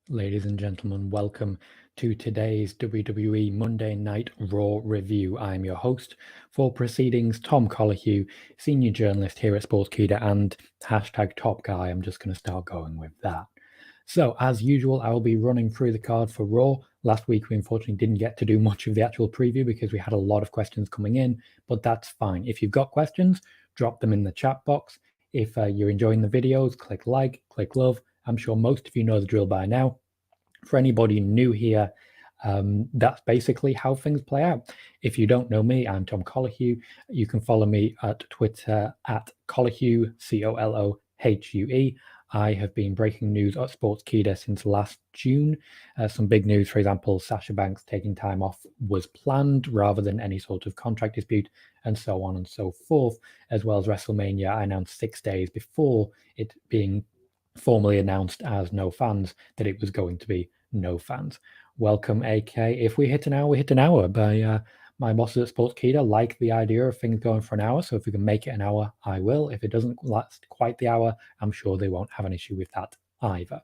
Ladies and gentlemen, welcome to today's WWE Monday Night Raw review. I'm your host for proceedings, Tom Colohue, senior journalist here at Sportskeeda and hashtag top guy. I'm just going to start going with that. So, as usual, I will be running through the card for Raw. Last week, we unfortunately didn't get to do much of the actual preview because we had a lot of questions coming in, but that's fine. If you've got questions, drop them in the chat box. If you're enjoying the videos, click like, click love. I'm sure most of you know the drill by now. For anybody new here, that's basically how things play out. If you don't know me, I'm Tom Colohue. You can follow me at Twitter at Colohue, Colohue. I have been breaking news at Sportskeeda since last June. Some big news, for example, Sasha Banks taking time off was planned rather than any sort of contract dispute, and so on and so forth, as well as WrestleMania. I announced 6 days before it being formally announced as no fans that it was going to be no fans. Welcome, AK. If we hit an hour, we hit an hour. By my bosses at Sportskeeda like the idea of things going for an hour, so if we can make it an hour, I will. If it doesn't last quite the hour, I'm sure they won't have an issue with that either.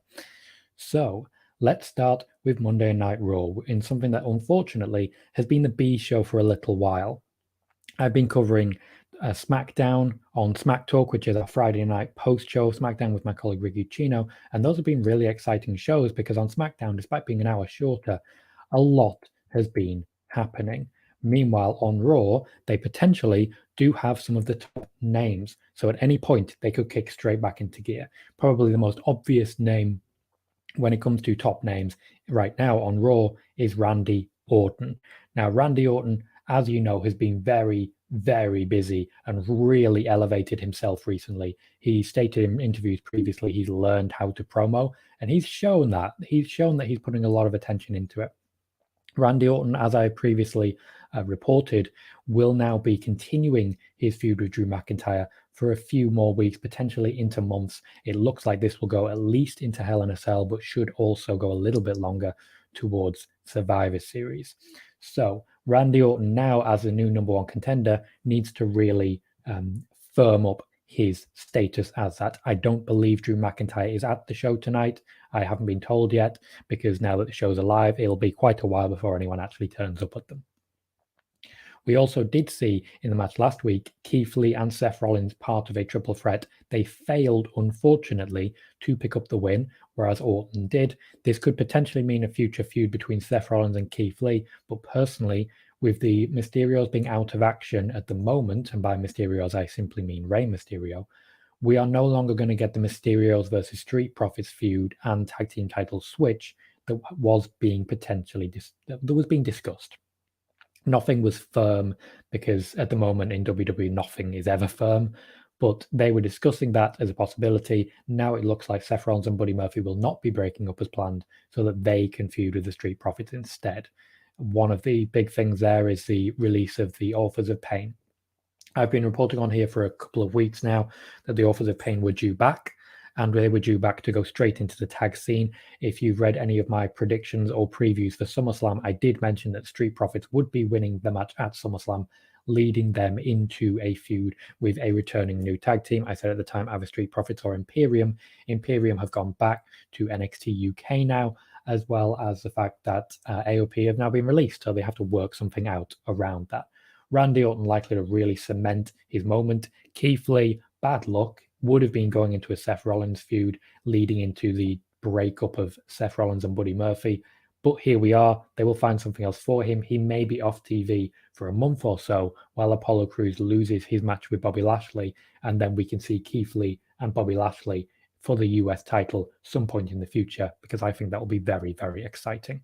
So let's start with Monday Night Raw in something that unfortunately has been the B show for a little while. I've been covering Smackdown on Smack Talk, which is our Friday night post show Smackdown with my colleague Ricky Chino. And those have been really exciting shows because on Smackdown, despite being an hour shorter, a lot has been happening. Meanwhile, on Raw, they potentially do have some of the top names. So at any point, they could kick straight back into gear. Probably the most obvious name when it comes to top names right now on Raw is Randy Orton. Now, Randy Orton, as you know, has been very, very busy and really elevated himself recently. He stated in interviews previously he's learned how to promo, and he's shown that. He's shown that he's putting a lot of attention into it. Randy Orton, as I previously reported, will now be continuing his feud with Drew McIntyre for a few more weeks, potentially into months. It looks like this will go at least into Hell in a Cell, but should also go a little bit longer towards Survivor Series. So Randy Orton now, as the new number one contender, needs to really firm up his status as that. I don't believe Drew McIntyre is at the show tonight. I haven't been told yet because now that the show's alive, it'll be quite a while before anyone actually turns up at them. We also did see in the match last week, Keith Lee and Seth Rollins part of a triple threat. They failed, unfortunately, to pick up the win, whereas Orton did. This could potentially mean a future feud between Seth Rollins and Keith Lee, but personally, with the Mysterios being out of action at the moment, and by Mysterios I simply mean Rey Mysterio, we are no longer going to get the Mysterios versus Street Profits feud and tag team title switch that was being discussed. Nothing was firm because at the moment in WWE, nothing is ever firm, but they were discussing that as a possibility. Now it looks like Seth Rollins and Buddy Murphy will not be breaking up as planned so that they can feud with the Street Profits instead. One of the big things there is the release of the Authors of Pain. I've been reporting on here for a couple of weeks now that the Authors of Pain were due back, and they were due back to go straight into the tag scene. If you've read any of my predictions or previews for SummerSlam, I did mention that Street Profits would be winning the match at SummerSlam, leading them into a feud with a returning new tag team. I said at the time either Street Profits or Imperium. Imperium have gone back to NXT UK now, as well as the fact that AOP have now been released, so they have to work something out around that. Randy Orton likely to really cement his moment. Keith Lee, bad luck, would have been going into a Seth Rollins feud, leading into the breakup of Seth Rollins and Buddy Murphy. But here we are. They will find something else for him. He may be off TV for a month or so while Apollo Crews loses his match with Bobby Lashley, and then we can see Keith Lee and Bobby Lashley for the US title some point in the future, because I think that will be very, very exciting.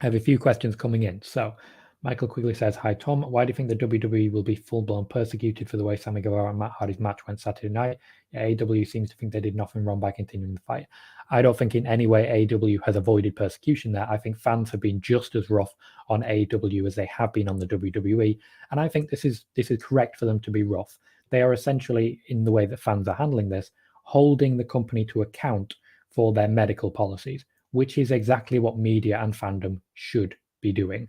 I have a few questions coming in. So Michael Quigley says, hi, Tom. Why do you think the WWE will be full-blown persecuted for the way Sammy Guevara and Matt Hardy's match went Saturday night? AEW seems to think they did nothing wrong by continuing the fight. I don't think in any way AEW has avoided persecution there. I think fans have been just as rough on AEW as they have been on the WWE. And I think this is correct for them to be rough. They are essentially, in the way that fans are handling this, holding the company to account for their medical policies, which is exactly what media and fandom should be doing.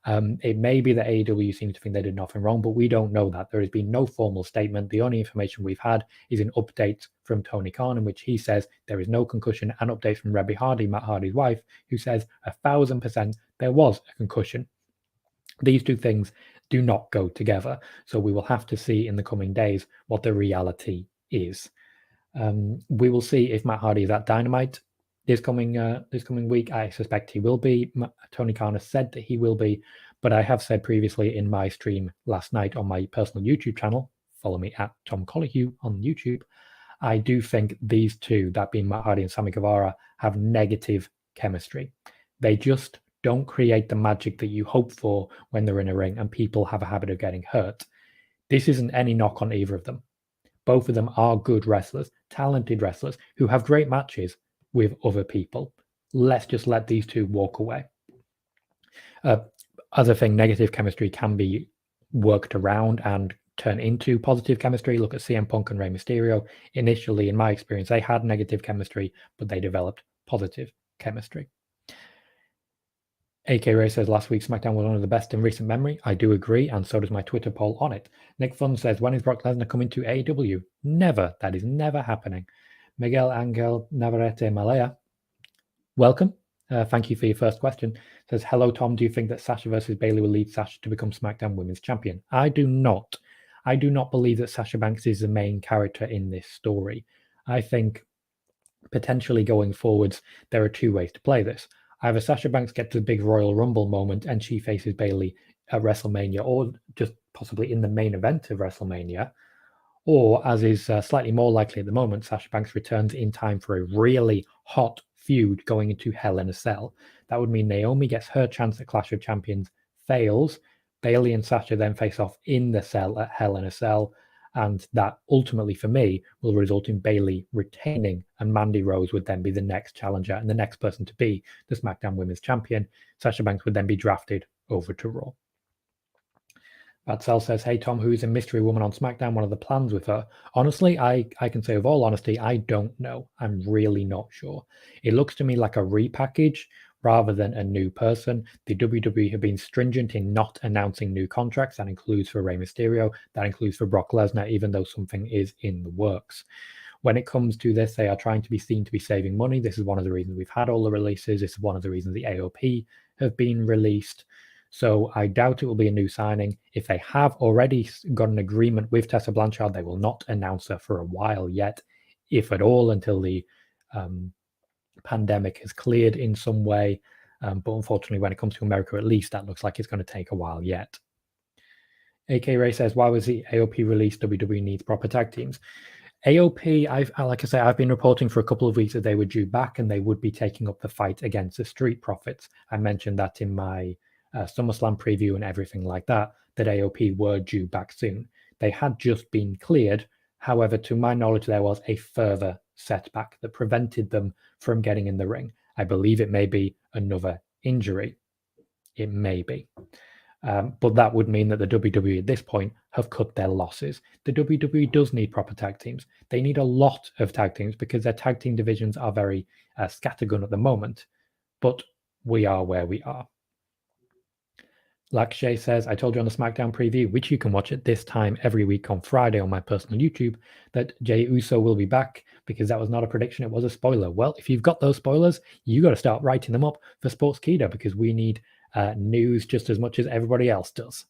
It may be that AEW seems to think they did nothing wrong, but we don't know that. There has been no formal statement. The only information we've had is an update from Tony Khan, in which he says there is no concussion, and updates from Rebby Hardy, Matt Hardy's wife, who says 1,000% there was a concussion. These two things do not go together. So we will have to see in the coming days what the reality is. We will see if Matt Hardy is at Dynamite this coming week. I suspect he will be. Tony Khan has said that he will be, but I have said previously in my stream last night on my personal YouTube channel, follow me at Tom Colohue on YouTube, I do think these two, that being Matt Hardy and Sammy Guevara, have negative chemistry. They just don't create the magic that you hope for when they're in a ring, and people have a habit of getting hurt. This isn't any knock on either of them. Both of them are good wrestlers, talented wrestlers, who have great matches with other people. Let's just let these two walk away. Other thing, negative chemistry can be worked around and turn into positive chemistry. Look at CM Punk and Rey Mysterio. Initially, in my experience, they had negative chemistry, but they developed positive chemistry. AK Ray says last week's SmackDown was one of the best in recent memory. I do agree, and so does my Twitter poll on it. Nick Fun says, when is Brock Lesnar coming to AEW? Never. That is never happening. Miguel Angel Navarrete Malaya, welcome. Thank you for your first question. Says, hello, Tom. Do you think that Sasha versus Bayley will lead Sasha to become SmackDown Women's Champion? I do not. I do not believe that Sasha Banks is the main character in this story. I think potentially going forwards, there are two ways to play this. Either Sasha Banks gets a big Royal Rumble moment and she faces Bayley at WrestleMania, or just possibly in the main event of WrestleMania, or, as is slightly more likely at the moment, Sasha Banks returns in time for a really hot feud going into Hell in a Cell. That would mean Naomi gets her chance at Clash of Champions, fails. Bayley and Sasha then face off in the cell at Hell in a Cell, and that ultimately, for me, will result in Bayley retaining, and Mandy Rose would then be the next challenger and the next person to be the SmackDown Women's Champion. Sasha Banks would then be drafted over to Raw. Bad Cell says, hey, Tom, who is a mystery woman on SmackDown? One of the plans with her? Honestly, I can say with all honesty, I don't know. I'm really not sure. It looks to me like a repackage rather than a new person. The WWE have been stringent in not announcing new contracts. That includes for Rey Mysterio. That includes for Brock Lesnar, even though something is in the works. When it comes to this, they are trying to be seen to be saving money. This is one of the reasons we've had all the releases. This is one of the reasons the AOP have been released. So I doubt it will be a new signing. If they have already got an agreement with Tessa Blanchard, they will not announce her for a while yet, if at all, until the pandemic is cleared in some way. But unfortunately, when it comes to America, at least, that looks like it's going to take a while yet. AK Ray says, why was the AOP released? WWE needs proper tag teams. AOP, like I say, I've been reporting for a couple of weeks that they were due back and they would be taking up the fight against the Street Profits. I mentioned that in my SummerSlam preview and everything like that AOP were due back soon. They had just been cleared. However, to my knowledge, there was a further setback that prevented them from getting in the ring. I believe it may be another injury. It may be. But that would mean that the WWE at this point have cut their losses. The WWE does need proper tag teams. They need a lot of tag teams because their tag team divisions are very scattergun at the moment. But we are where we are. Lakshay says, I told you on the SmackDown preview, which you can watch at this time every week on Friday on my personal YouTube, that Jey Uso will be back, because that was not a prediction, it was a spoiler. Well, if you've got those spoilers, you got to start writing them up for Sportskeeda, because we need news just as much as everybody else does.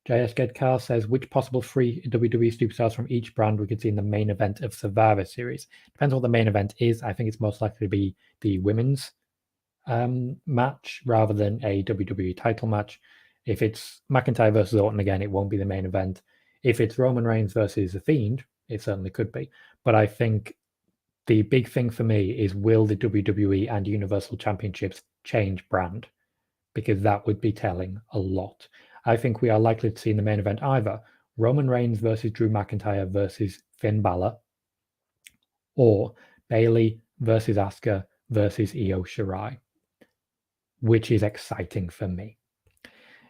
JS Gedkar says, which possible free WWE superstars from each brand we could see in the main event of Survivor Series? Depends what the main event is. I think it's most likely to be the women's match rather than a WWE title match. If it's McIntyre versus Orton again, it won't be the main event. If it's Roman Reigns versus The Fiend, it certainly could be. But I think the big thing for me is, will the WWE and Universal Championships change brand? Because that would be telling a lot. I think we are likely to see in the main event either Roman Reigns versus Drew McIntyre versus Finn Balor, or Bayley versus Asuka versus Io Shirai, which is exciting for me.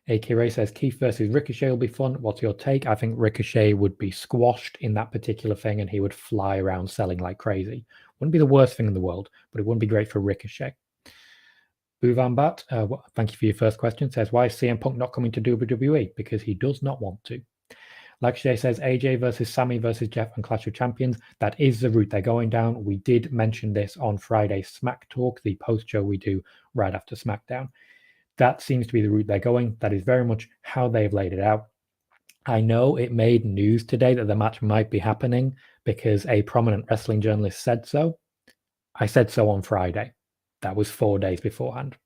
AK Ray says, Keith versus Ricochet will be fun. What's your take? I think Ricochet would be squashed in that particular thing and he would fly around selling like crazy. Wouldn't be the worst thing in the world, but it wouldn't be great for Ricochet. Bhuvan Bat, thank you for your first question, says, why is CM Punk not coming to WWE? Because he does not want to. Lakshay says, AJ versus Sammy versus Jeff and Clash of Champions. That is the route they're going down. We did mention this on Friday's Smack Talk, the post-show we do right after SmackDown. That seems to be the route they're going. That is very much how they've laid it out. I know it made news today that the match might be happening because a prominent wrestling journalist said so. I said so on Friday. That was 4 days beforehand.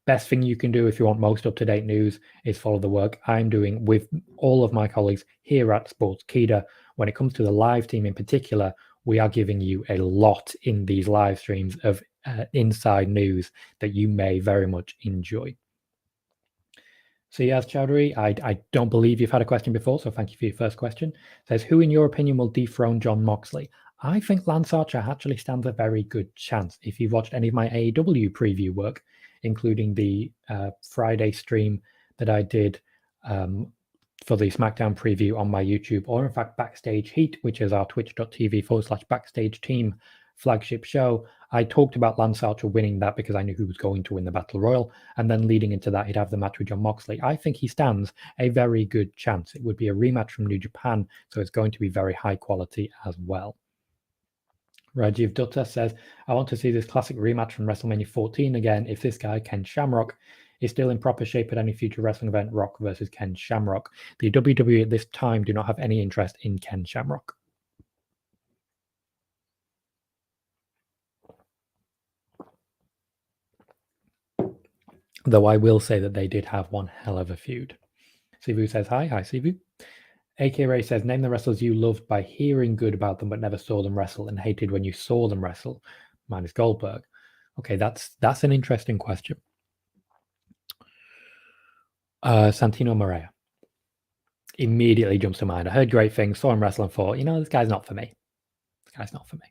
Best thing you can do if you want most up-to-date news is follow the work I'm doing with all of my colleagues here at Sportskeeda. When it comes to the live team in particular, we are giving you a lot in these live streams of inside news that you may very much enjoy. Siyaz Chowdhury, I don't believe you've had a question before, so thank you for your first question. Says, who in your opinion will dethrone Jon Moxley? I think Lance Archer actually stands a very good chance. If you've watched any of my AEW preview work, including the Friday stream that I did for the SmackDown preview on my YouTube, or in fact Backstage Heat, which is our twitch.tv/backstage team flagship show, I talked about Lance Archer winning that because I knew who was going to win the Battle Royal, and then leading into that, he'd have the match with Jon Moxley. I think he stands a very good chance. It would be a rematch from New Japan, so it's going to be very high quality as well. Rajiv Dutta says, I want to see this classic rematch from WrestleMania 14 again if this guy, Ken Shamrock, is still in proper shape at any future wrestling event. Rock versus Ken Shamrock. The WWE at this time do not have any interest in Ken Shamrock. Though I will say that they did have one hell of a feud. Sivu says, hi Sivu. AK Ray says, name the wrestlers you loved by hearing good about them but never saw them wrestle and hated when you saw them wrestle. Mine is Goldberg. Okay, that's an interesting question. Santino Marella immediately jumps to mind. I heard great things, saw him wrestle and thought, this guy's not for me. This guy's not for me.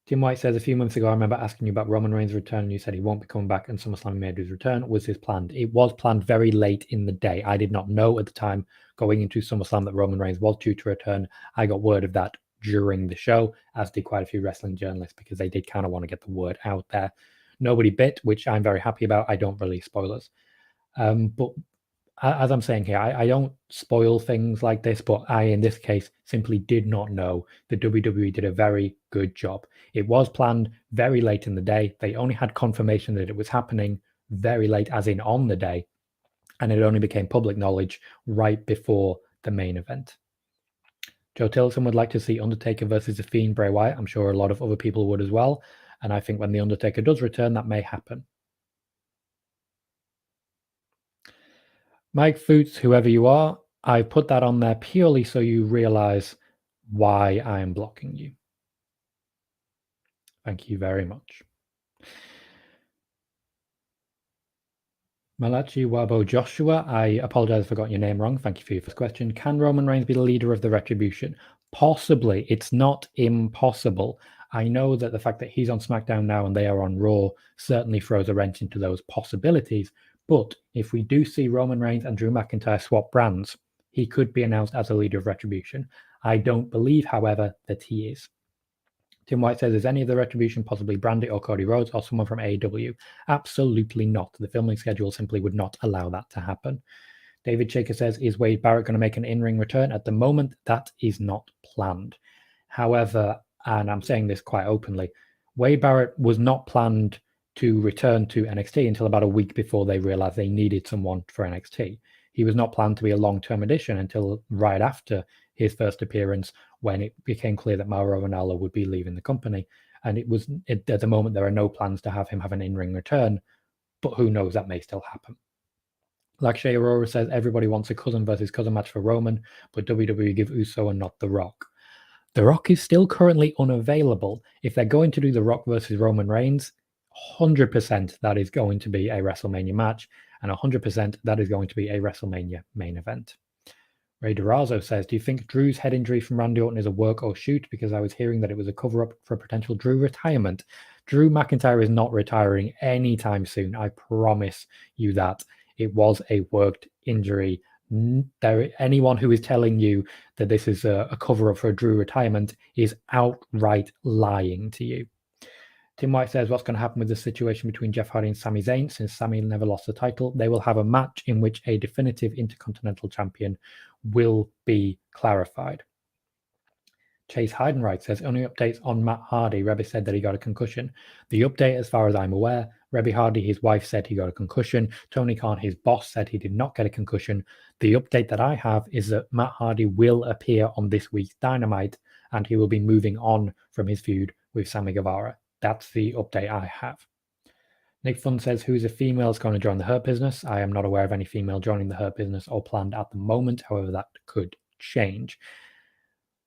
Tim White says, a few months ago, I remember asking you about Roman Reigns' return, and you said he won't be coming back, and SummerSlam made his return. Was this planned? It was planned very late in the day. I did not know at the time going into SummerSlam that Roman Reigns was due to return. I got word of that during the show, as did quite a few wrestling journalists, because they did kind of want to get the word out there. Nobody bit, which I'm very happy about. I don't release spoilers. But as I'm saying here, I don't spoil things like this, but I, in this case, simply did not know. The WWE did a very good job. It was planned very late in the day. They only had confirmation that it was happening very late, as in on the day, and it only became public knowledge right before the main event. Joe Tilson would like to see Undertaker versus The Fiend Bray Wyatt. I'm sure a lot of other people would as well, and I think when The Undertaker does return, that may happen. Mike Foots, whoever you are, I put that on there purely so you realize why I am blocking you. Thank you very much. Malachi Wabo Joshua, I apologize if I got your name wrong. Thank you for your first question. Can Roman Reigns be the leader of the Retribution? Possibly. It's not impossible. I know that the fact that he's on SmackDown now and they are on Raw certainly throws a wrench into those possibilities. But if we do see Roman Reigns and Drew McIntyre swap brands, he could be announced as a leader of Retribution. I don't believe, however, that he is. Tim White says, is any of the Retribution possibly Brandy or Cody Rhodes or someone from AEW? Absolutely not. The filming schedule simply would not allow that to happen. David Shaker says, is Wade Barrett going to make an in-ring return? At the moment, that is not planned. However, and I'm saying this quite openly, Wade Barrett was not planned to return to NXT until about a week before they realized they needed someone for NXT. He was not planned to be a long-term addition until right after his first appearance, when it became clear that Mauro Ranallo would be leaving the company. And at the moment, there are no plans to have him have an in-ring return, but who knows, that may still happen. Lakshay Aurora says, everybody wants a cousin versus cousin match for Roman, but WWE give Uso and not The Rock. The Rock is still currently unavailable. If they're going to do The Rock versus Roman Reigns, 100% that is going to be a WrestleMania match, and 100% that is going to be a WrestleMania main event. Ray Durazo says, do you think Drew's head injury from Randy Orton is a work or shoot? Because I was hearing that it was a cover-up for a potential Drew retirement. Drew McIntyre is not retiring anytime soon. I promise you that. It was a worked injury. Anyone who is telling you that this is a cover-up for a Drew retirement is outright lying to you. Tim White says, what's going to happen with the situation between Jeff Hardy and Sami Zayn since Sami never lost the title? They will have a match in which a definitive Intercontinental Champion will be clarified. Chase Heidenreich says, only updates on Matt Hardy. Rebby said that he got a concussion. The update, as far as I'm aware, Rebby Hardy, his wife, said he got a concussion. Tony Khan, his boss, said he did not get a concussion. The update that I have is that Matt Hardy will appear on this week's Dynamite, and he will be moving on from his feud with Sammy Guevara. That's the update I have. Nick Fun says, who's a female is going to join the Hurt Business? I am not aware of any female joining the Hurt Business or planned at the moment. However, that could change.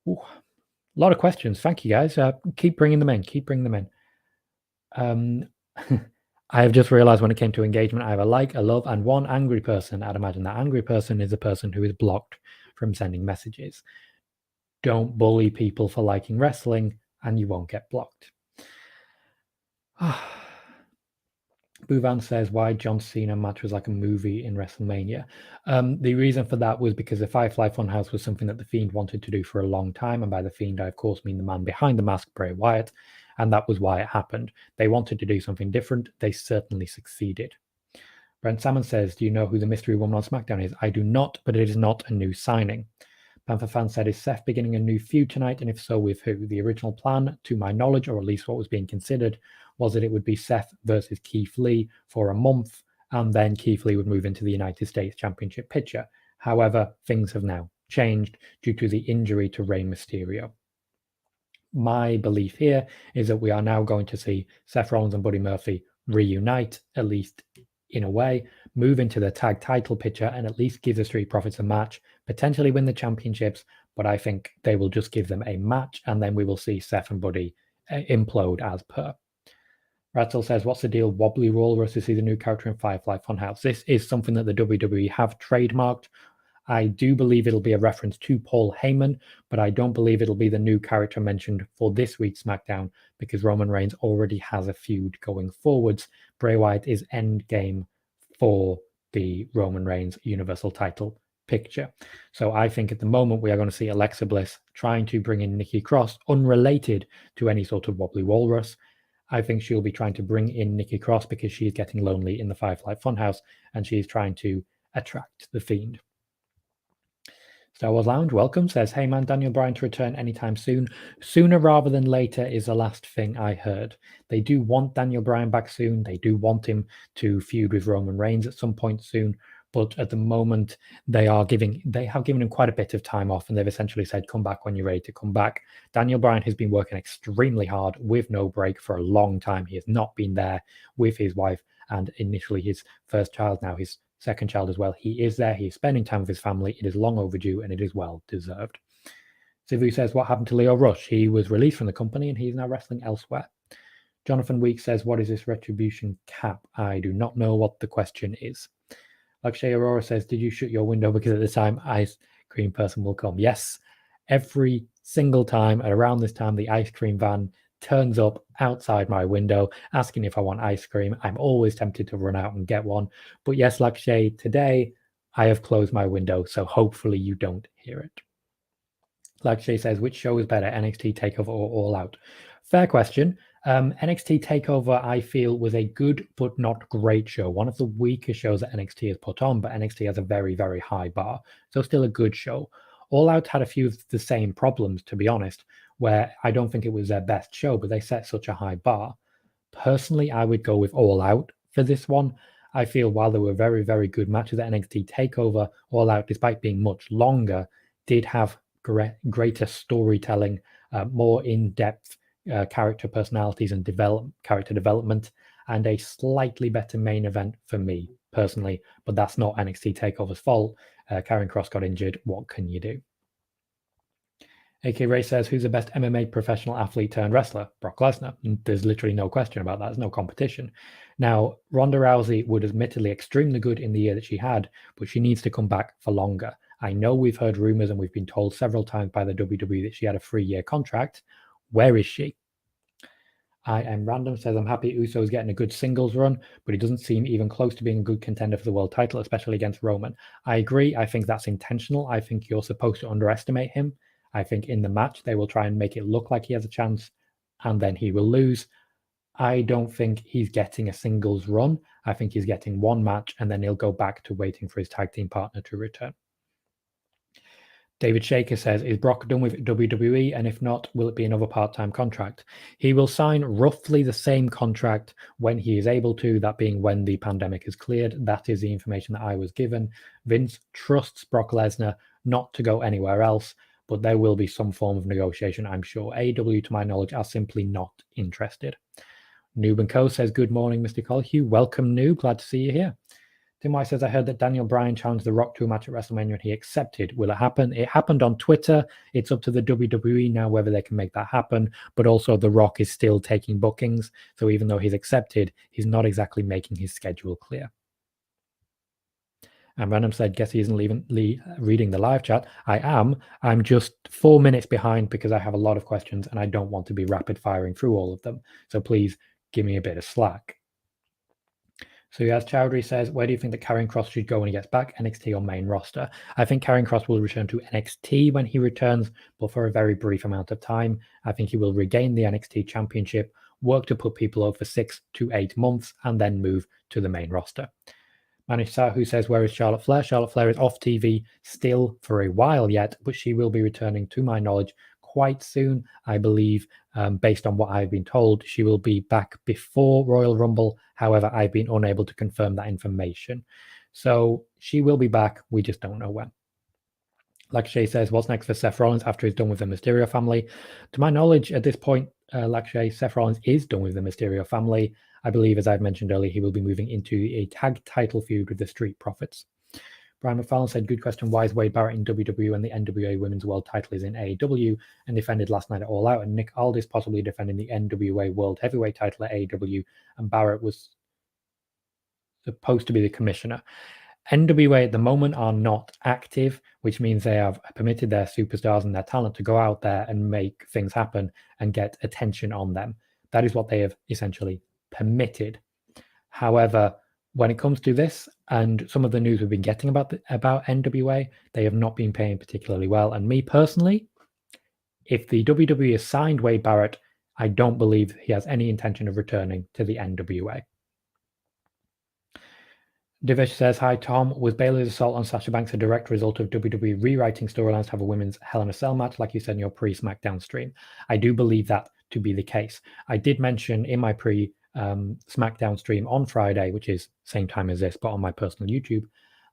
Ooh, a lot of questions. Thank you, guys. Keep bringing them in. Keep bringing them in. I have just realized when it came to engagement, I have a like, a love, and one angry person. I'd imagine that angry person is a person who is blocked from sending messages. Don't bully people for liking wrestling, and you won't get blocked. Bhuvan says, why John Cena match was like a movie in WrestleMania. The reason for that was because the Firefly Funhouse was something that The Fiend wanted to do for a long time. And by The Fiend, I, of course, mean the man behind the mask, Bray Wyatt. And that was why it happened. They wanted to do something different. They certainly succeeded. Brent Salmon says, do you know who the mystery woman on SmackDown is? I do not, but it is not a new signing. Panther Fan said, is Seth beginning a new feud tonight? And if so, with who? The original plan, to my knowledge, or at least what was being considered, was that it would be Seth versus Keith Lee for a month, and then Keith Lee would move into the United States Championship picture. However, things have now changed due to the injury to Rey Mysterio. My belief here is that we are now going to see Seth Rollins and Buddy Murphy reunite, at least in a way, move into the tag title picture, and at least give the Street Profits a match, potentially win the championships, but I think they will just give them a match, and then we will see Seth and Buddy implode as per. Ratzel says, what's the deal? Wobbly Walrus is the new character in Firefly Funhouse. This is something that the WWE have trademarked. I do believe it'll be a reference to Paul Heyman, but I don't believe it'll be the new character mentioned for this week's SmackDown because Roman Reigns already has a feud going forwards. Bray Wyatt is endgame for the Roman Reigns Universal title picture. So I think at the moment we are going to see Alexa Bliss trying to bring in Nikki Cross, unrelated to any sort of Wobbly Walrus. I think she'll be trying to bring in Nikki Cross because she is getting lonely in the Firefly Funhouse and she is trying to attract the Fiend. Star Wars Lounge, welcome, says, hey man, Daniel Bryan to return anytime soon. Sooner rather than later is the last thing I heard. They do want Daniel Bryan back soon. They do want him to feud with Roman Reigns at some point soon. But at the moment, they have given him quite a bit of time off, and they've essentially said, come back when you're ready to come back. Daniel Bryan has been working extremely hard with no break for a long time. He has not been there with his wife and initially his first child, now his second child as well. He is there. He is spending time with his family. It is long overdue, and it is well deserved. Sivu says, what happened to Leo Rush? He was released from the company, and he's now wrestling elsewhere. Jonathan Weeks says, what is this retribution cap? I do not know what the question is. Lakshay Aurora says, did you shut your window because at the time ice cream person will come? Yes, every single time at around this time, the ice cream van turns up outside my window asking if I want ice cream. I'm always tempted to run out and get one. But yes, Lakshay, today I have closed my window, so hopefully you don't hear it. Lakshay says, which show is better, NXT TakeOver or All Out? Fair question. NXT TakeOver, I feel, was a good but not great show. One of the weaker shows that NXT has put on, but NXT has a very, very high bar. So still a good show. All Out had a few of the same problems, to be honest, where I don't think it was their best show, but they set such a high bar. Personally, I would go with All Out for this one. I feel while there were very, very good matches at NXT TakeOver, All Out, despite being much longer, did have greater storytelling, more in-depth character personalities and character development, and a slightly better main event for me personally, but that's not NXT TakeOver's fault. Karrion Kross got injured. What can you do? AK Ray says, who's the best MMA professional athlete turned wrestler? Brock Lesnar. There's literally no question about that. There's no competition. Now, Ronda Rousey was admittedly extremely good in the year that she had, but she needs to come back for longer. I know we've heard rumors and we've been told several times by the WWE that she had a 3-year contract. Where is she? I Am Random says, I'm happy Uso is getting a good singles run, but he doesn't seem even close to being a good contender for the world title, especially against Roman. I agree. I think that's intentional. I think you're supposed to underestimate him. I think in the match, they will try and make it look like he has a chance, and then he will lose. I don't think he's getting a singles run. I think he's getting one match and then he'll go back to waiting for his tag team partner to return. David Shaker says, is Brock done with WWE? And if not, will it be another part-time contract? He will sign roughly the same contract when he is able to, that being when the pandemic is cleared. That is the information that I was given. Vince trusts Brock Lesnar not to go anywhere else, but there will be some form of negotiation, I'm sure. AEW, to my knowledge, are simply not interested. Noob & Co. says, good morning, Mr. Colohue. Welcome, Noob. Glad to see you here. Tim White says, I heard that Daniel Bryan challenged The Rock to a match at WrestleMania and he accepted. Will it happen? It happened on Twitter. It's up to the WWE now whether they can make that happen. But also The Rock is still taking bookings. So even though he's accepted, he's not exactly making his schedule clear. And Random said, guess he isn't reading the live chat. I am. I'm just 4 minutes behind because I have a lot of questions and I don't want to be rapid firing through all of them. So please give me a bit of slack. So as Chowdhury says, where do you think that Karrion Kross should go when he gets back, NXT or main roster? I think Karrion Kross will return to NXT when he returns, but for a very brief amount of time. I think he will regain the NXT championship, work to put people over for 6 to 8 months, and then move to the main roster. Manish Sahu says, where is Charlotte Flair? Charlotte Flair is off TV still for a while yet, but she will be returning, to my knowledge, quite soon. I believe, based on what I've been told, she will be back before Royal Rumble. However, I've been unable to confirm that information. So she will be back. We just don't know when. Lakshay says, what's next for Seth Rollins after he's done with the Mysterio family? To my knowledge, at this point, Lakshay, Seth Rollins is done with the Mysterio family. I believe, as I've mentioned earlier, he will be moving into a tag title feud with the Street Profits. Brian McFarlane said, good question. Why is Wade Barrett in WWE when the NWA Women's World title is in AEW and defended last night at All Out? And Nick Aldis possibly defending the NWA World Heavyweight title at AEW, and Barrett was supposed to be the commissioner. NWA at the moment are not active, which means they have permitted their superstars and their talent to go out there and make things happen and get attention on them. That is what they have essentially permitted. However, when it comes to this and some of the news we've been getting about NWA, they have not been paying particularly well. And me personally, if the WWE has signed Wade Barrett, I don't believe he has any intention of returning to the NWA. Divesh says, hi Tom, was Bayley's assault on Sasha Banks a direct result of WWE rewriting storylines to have a women's Hell in a Cell match, like you said in your pre-Smackdown stream? I do believe that to be the case. I did mention in my Smackdown stream on Friday, which is same time as this, but on my personal YouTube,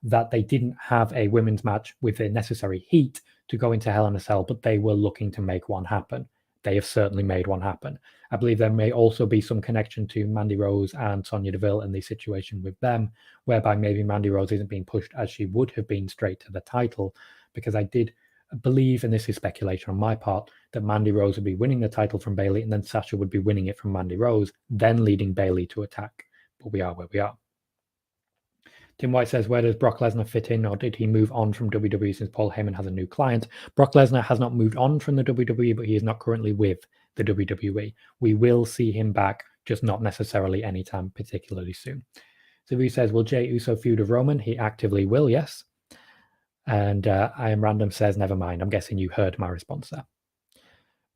that they didn't have a women's match with the necessary heat to go into Hell in a Cell, but they were looking to make one happen. They have certainly made one happen. I believe there may also be some connection to Mandy Rose and Sonya Deville and the situation with them, whereby maybe Mandy Rose isn't being pushed as she would have been straight to the title, because I did believe, and this is speculation on my part, that Mandy Rose would be winning the title from Bayley and then Sasha would be winning it from Mandy Rose, then leading Bayley to attack. But we are where we are. Tim White says, where does Brock Lesnar fit in, or did he move on from WWE since Paul Heyman has a new client? Brock Lesnar has not moved on from the WWE, but he is not currently with the WWE. We will see him back, just not necessarily anytime particularly soon. So he says, will Jey Uso feud with Roman? He actively will, yes. And I Am Random says, never mind. I'm guessing you heard my response there.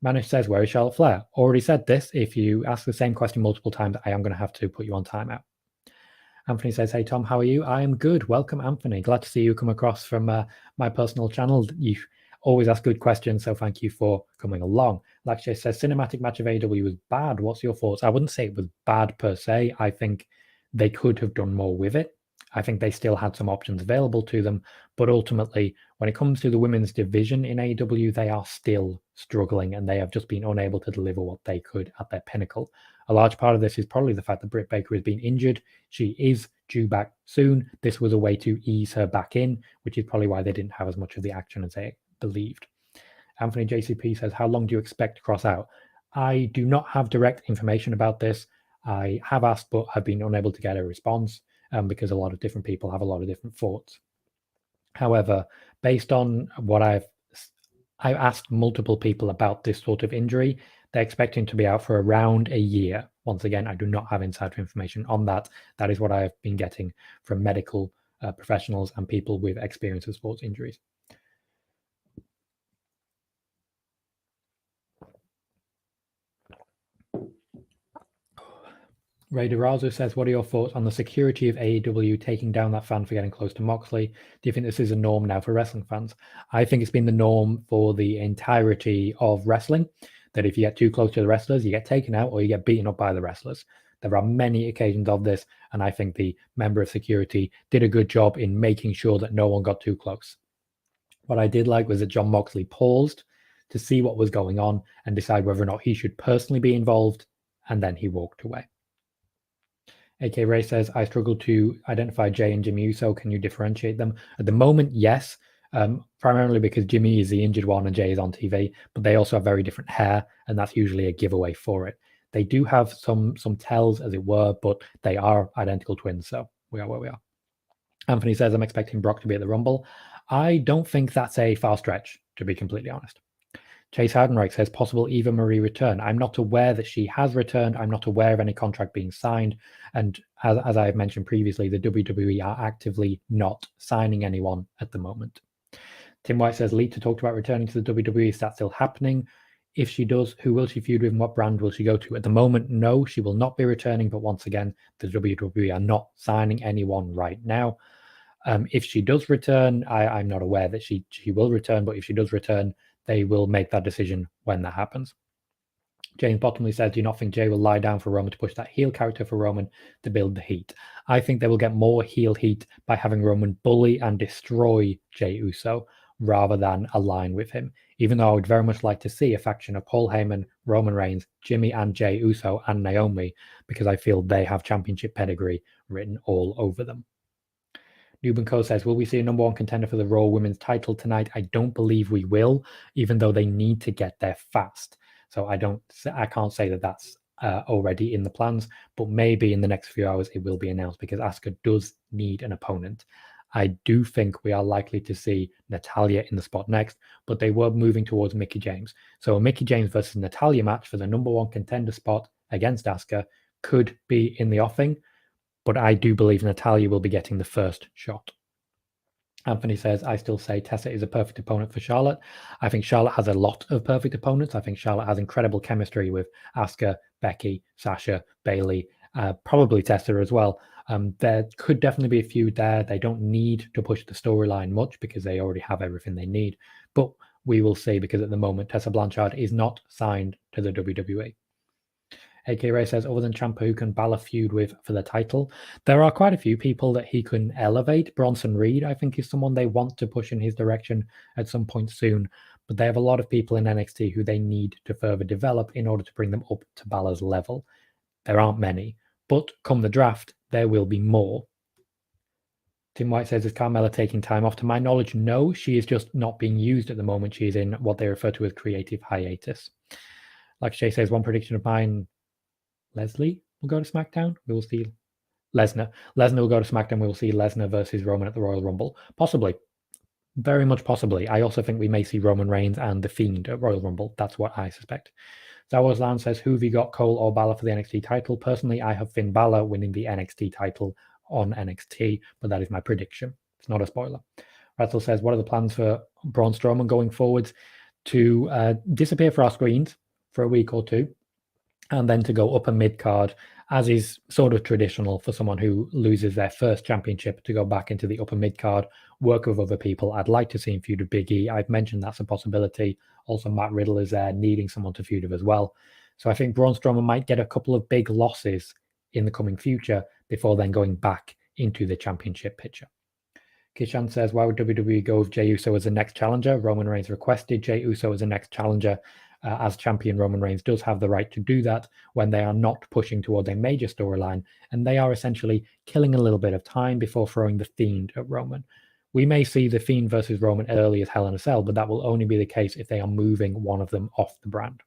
Manish says, where is Charlotte Flair? Already said this. If you ask the same question multiple times, I am going to have to put you on timeout. Anthony says, hey, Tom, how are you? I am good. Welcome, Anthony. Glad to see you come across from my personal channel. You always ask good questions, so thank you for coming along. Lakshay says, cinematic match of AEW was bad. What's your thoughts? I wouldn't say it was bad per se. I think they could have done more with it. I think they still had some options available to them. But ultimately, when it comes to the women's division in AEW, they are still struggling and they have just been unable to deliver what they could at their pinnacle. A large part of this is probably the fact that Britt Baker has been injured. She is due back soon. This was a way to ease her back in, which is probably why they didn't have as much of the action as they believed. Anthony JCP says, how long do you expect to cross out? I do not have direct information about this. I have asked, but I've been unable to get a response because a lot of different people have a lot of different thoughts. However, based on what I've asked multiple people about this sort of injury, they're expecting to be out for around a year. Once again, I do not have insider information on that. That is what I have been getting from medical professionals and people with experience of sports injuries. Ray DeRosa says, what are your thoughts on the security of AEW taking down that fan for getting close to Moxley? Do you think this is a norm now for wrestling fans? I think it's been the norm for the entirety of wrestling, that if you get too close to the wrestlers, you get taken out or you get beaten up by the wrestlers. There are many occasions of this, and I think the member of security did a good job in making sure that no one got too close. What I did like was that Jon Moxley paused to see what was going on and decide whether or not he should personally be involved, and then he walked away. AK Ray says, I struggle to identify Jay and Jimmy Uso. Can you differentiate them? At the moment, yes, primarily because Jimmy is the injured one and Jay is on TV, but they also have very different hair, and that's usually a giveaway for it. They do have some tells, as it were, but they are identical twins, so we are where we are. Anthony says, I'm expecting Brock to be at the Rumble. I don't think that's a far stretch, to be completely honest. Chase Hardenreich says, possible Eva Marie return. I'm not aware that she has returned. I'm not aware of any contract being signed. And as I have mentioned previously, the WWE are actively not signing anyone at the moment. Tim White says, Lita talked about returning to the WWE. Is that still happening? If she does, who will she feud with and what brand will she go to? At the moment, no, she will not be returning. But once again, the WWE are not signing anyone right now. If she does return, I'm not aware that she will return. But if she does return, they will make that decision when that happens. James Bottomley says, do you not think Jay will lie down for Roman to push that heel character for Roman to build the heat? I think they will get more heel heat by having Roman bully and destroy Jey Uso rather than align with him. Even though I would very much like to see a faction of Paul Heyman, Roman Reigns, Jimmy and Jey Uso and Naomi, because I feel they have championship pedigree written all over them. Nuben Co says, will we see a number one contender for the Raw Women's title tonight? I don't believe we will, even though they need to get there fast. So I can't say that that's already in the plans, but maybe in the next few hours it will be announced because Asuka does need an opponent. I do think we are likely to see Natalya in the spot next, but they were moving towards Mickie James. So a Mickie James versus Natalya match for the number one contender spot against Asuka could be in the offing. But I do believe Natalya will be getting the first shot. Anthony says, I still say Tessa is a perfect opponent for Charlotte. I think Charlotte has a lot of perfect opponents. I think Charlotte has incredible chemistry with Asuka, Becky, Sasha, Bayley, probably Tessa as well. There could definitely be a feud there. They don't need to push the storyline much because they already have everything they need. But we will see, because at the moment, Tessa Blanchard is not signed to the WWE. AK Ray says, other than Ciampa, who can Balor feud with for the title? There are quite a few people that he can elevate. Bronson Reed, I think, is someone they want to push in his direction at some point soon. But they have a lot of people in NXT who they need to further develop in order to bring them up to Balor's level. There aren't many. But come the draft, there will be more. Tim White says, is Carmella taking time off? To my knowledge, no. She is just not being used at the moment. She is in what they refer to as creative hiatus. Like Shay says, one prediction of mine, Leslie will go to SmackDown. We will see Lesnar. Lesnar will go to SmackDown. We will see Lesnar versus Roman at the Royal Rumble. Possibly. Very much possibly. I also think we may see Roman Reigns and The Fiend at Royal Rumble. That's what I suspect. Zawaz Land says, who have you got, Cole or Balor for the NXT title? Personally, I have Finn Balor winning the NXT title on NXT, but that is my prediction. It's not a spoiler. Rattle says, what are the plans for Braun Strowman going forwards? To disappear for our screens for a week or two, and then to go upper mid-card, as is sort of traditional for someone who loses their first championship, to go back into the upper mid-card, work with other people. I'd like to see him feud with Big E. I've mentioned that's a possibility. Also, Matt Riddle is there, needing someone to feud with as well. So I think Braun Strowman might get a couple of big losses in the coming future before then going back into the championship picture. Kishan says, why would WWE go with Jey Uso as the next challenger? Roman Reigns requested Jey Uso as the next challenger. As champion, Roman Reigns does have the right to do that when they are not pushing towards a major storyline, and they are essentially killing a little bit of time before throwing The Fiend at Roman. We may see The Fiend versus Roman as early as Hell in a Cell, but that will only be the case if they are moving one of them off the brand.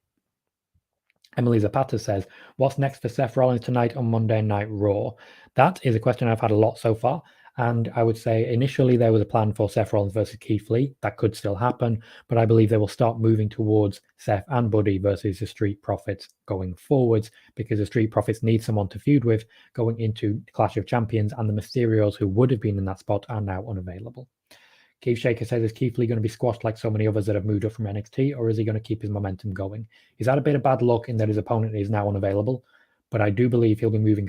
Emily Zapata says, what's next for Seth Rollins tonight on Monday Night Raw? That is a question I've had a lot so far. And I would say initially there was a plan for Seth Rollins versus Keith Lee. That could still happen, but I believe they will start moving towards Seth and Buddy versus the Street Profits going forwards, because the Street Profits need someone to feud with going into Clash of Champions, and the Mysterios who would have been in that spot are now unavailable. Keith Shaker says, is Keith Lee going to be squashed like so many others that have moved up from NXT, or is he going to keep his momentum going? Is that a bit of bad luck in that his opponent is now unavailable? but I do believe he'll be moving,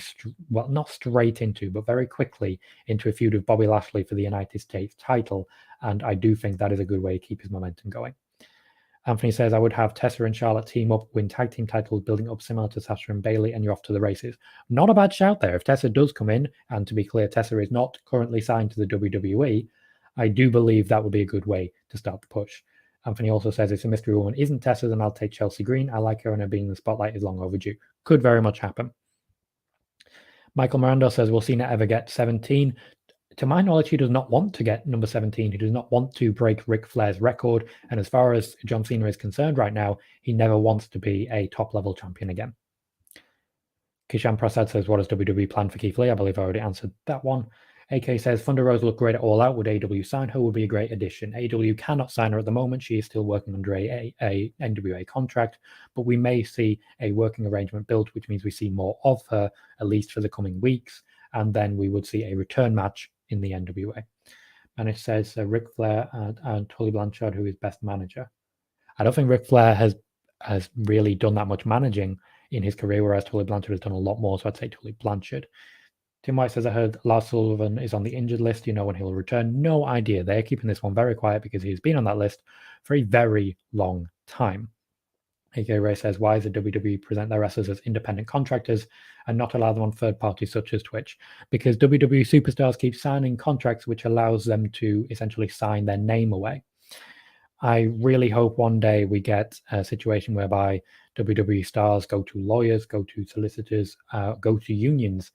not straight into, but very quickly into a feud with Bobby Lashley for the United States title, and I do think that is a good way to keep his momentum going. Anthony says, I would have Tessa and Charlotte team up, win tag team titles, building up similar to Sasha and Bayley, and you're off to the races. Not a bad shout there. If Tessa does come in, and to be clear, Tessa is not currently signed to the WWE, I do believe that would be a good way to start the push. Anthony also says, if a mystery woman isn't Tessa, then I'll take Chelsea Green. I like her, and her being in the spotlight is long overdue. Could very much happen. Michael Miranda says, will Cena ever get 17? To my knowledge, he does not want to get number 17. He does not want to break Ric Flair's record. And as far as John Cena is concerned right now, he never wants to be a top-level champion again. Kishan Prasad says, what does WWE plan for Keith Lee? I believe I already answered that one. AK says, Thunder Rose looked great at All Out. Would AEW sign her? Would be a great addition. AEW cannot sign her at the moment. She is still working under a NWA contract, but we may see a working arrangement built, which means we see more of her, at least for the coming weeks. And then we would see a return match in the NWA. And it says Ric Flair and Tully Blanchard, who is best manager. I don't think Ric Flair has really done that much managing in his career, whereas Tully Blanchard has done a lot more, so I'd say Tully Blanchard. Tim White says, I heard Lars Sullivan is on the injured list. You know when he will return? No idea. They're keeping this one very quiet because he's been on that list for a very long time. AK Ray says, why does the WWE present their wrestlers as independent contractors and not allow them on third parties such as Twitch? Because WWE superstars keep signing contracts which allows them to essentially sign their name away. I really hope one day we get a situation whereby WWE stars go to lawyers, go to solicitors, go to unions,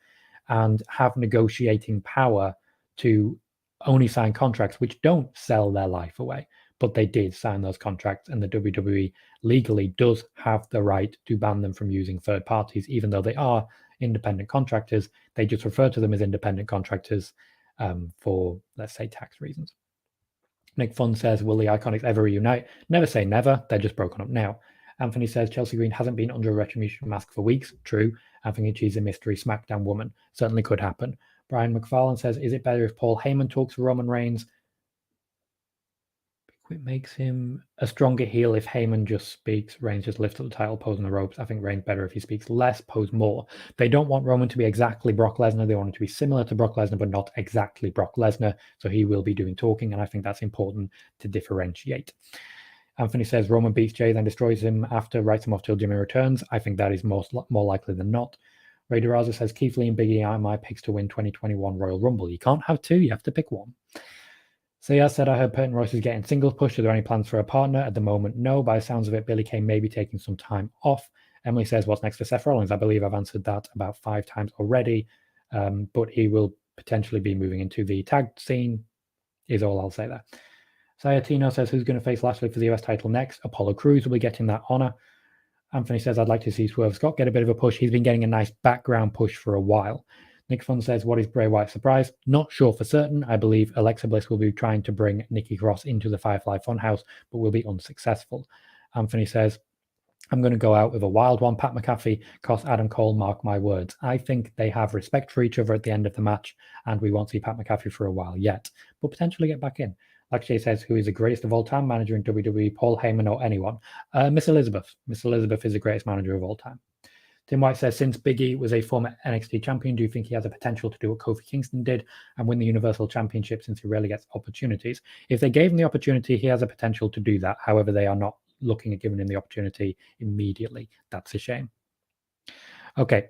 and have negotiating power to only sign contracts which don't sell their life away. But they did sign those contracts, and the WWE legally does have the right to ban them from using third parties, even though they are independent contractors. They just refer to them as independent contractors for, let's say, tax reasons. Nick Fun says, will the Iconics ever reunite? Never say never. They're just broken up now. Anthony says, Chelsea Green hasn't been under a Retribution mask for weeks. True. Anthony she's a mystery Smackdown woman. Certainly could happen. Brian McFarlane says, is it better if Paul Heyman talks to Roman Reigns? It makes him a stronger heel if Heyman just speaks. Reigns just lifts up the title, pose on the ropes. I think Reigns better if he speaks less, pose more. They don't want Roman to be exactly Brock Lesnar. They want him to be similar to Brock Lesnar, but not exactly Brock Lesnar. So he will be doing talking, and I think that's important to differentiate. Anthony says Roman beats Jay, then destroys him after, writes him off till Jimmy returns. I think that is more likely than not. Ray DeRaza says Keith Lee and Big E are my picks to win 2021 Royal Rumble. You can't have two, you have to pick one. So said, I heard Peyton Royce is getting singles push. Are there any plans for a partner? At the moment, no. By the sounds of it, Billy Kay may be taking some time off. Emily says, what's next for Seth Rollins? I believe I've answered that about 5 times already, but he will potentially be moving into the tag scene, is all I'll say there. Sayatino says, who's going to face Lashley for the US title next? Apollo Crews will be getting that honor. Anthony says, I'd like to see Swerve Scott get a bit of a push. He's been getting a nice background push for a while. Nick Fun says, what is Bray Wyatt's surprise? Not sure for certain. I believe Alexa Bliss will be trying to bring Nikki Cross into the Firefly Funhouse, but will be unsuccessful. Anthony says, I'm going to go out with a wild one. Pat McAfee cost Adam Cole, mark my words. I think they have respect for each other at the end of the match, and we won't see Pat McAfee for a while yet, but potentially get back in. Like Jay says, who is the greatest of all time manager in WWE, Paul Heyman or anyone? Miss Elizabeth. Miss Elizabeth is the greatest manager of all time. Tim White says, since Big E was a former NXT champion, do you think he has a potential to do what Kofi Kingston did and win the Universal Championship since he rarely gets opportunities? If they gave him the opportunity, he has a potential to do that. However, they are not looking at giving him the opportunity immediately. That's a shame. Okay.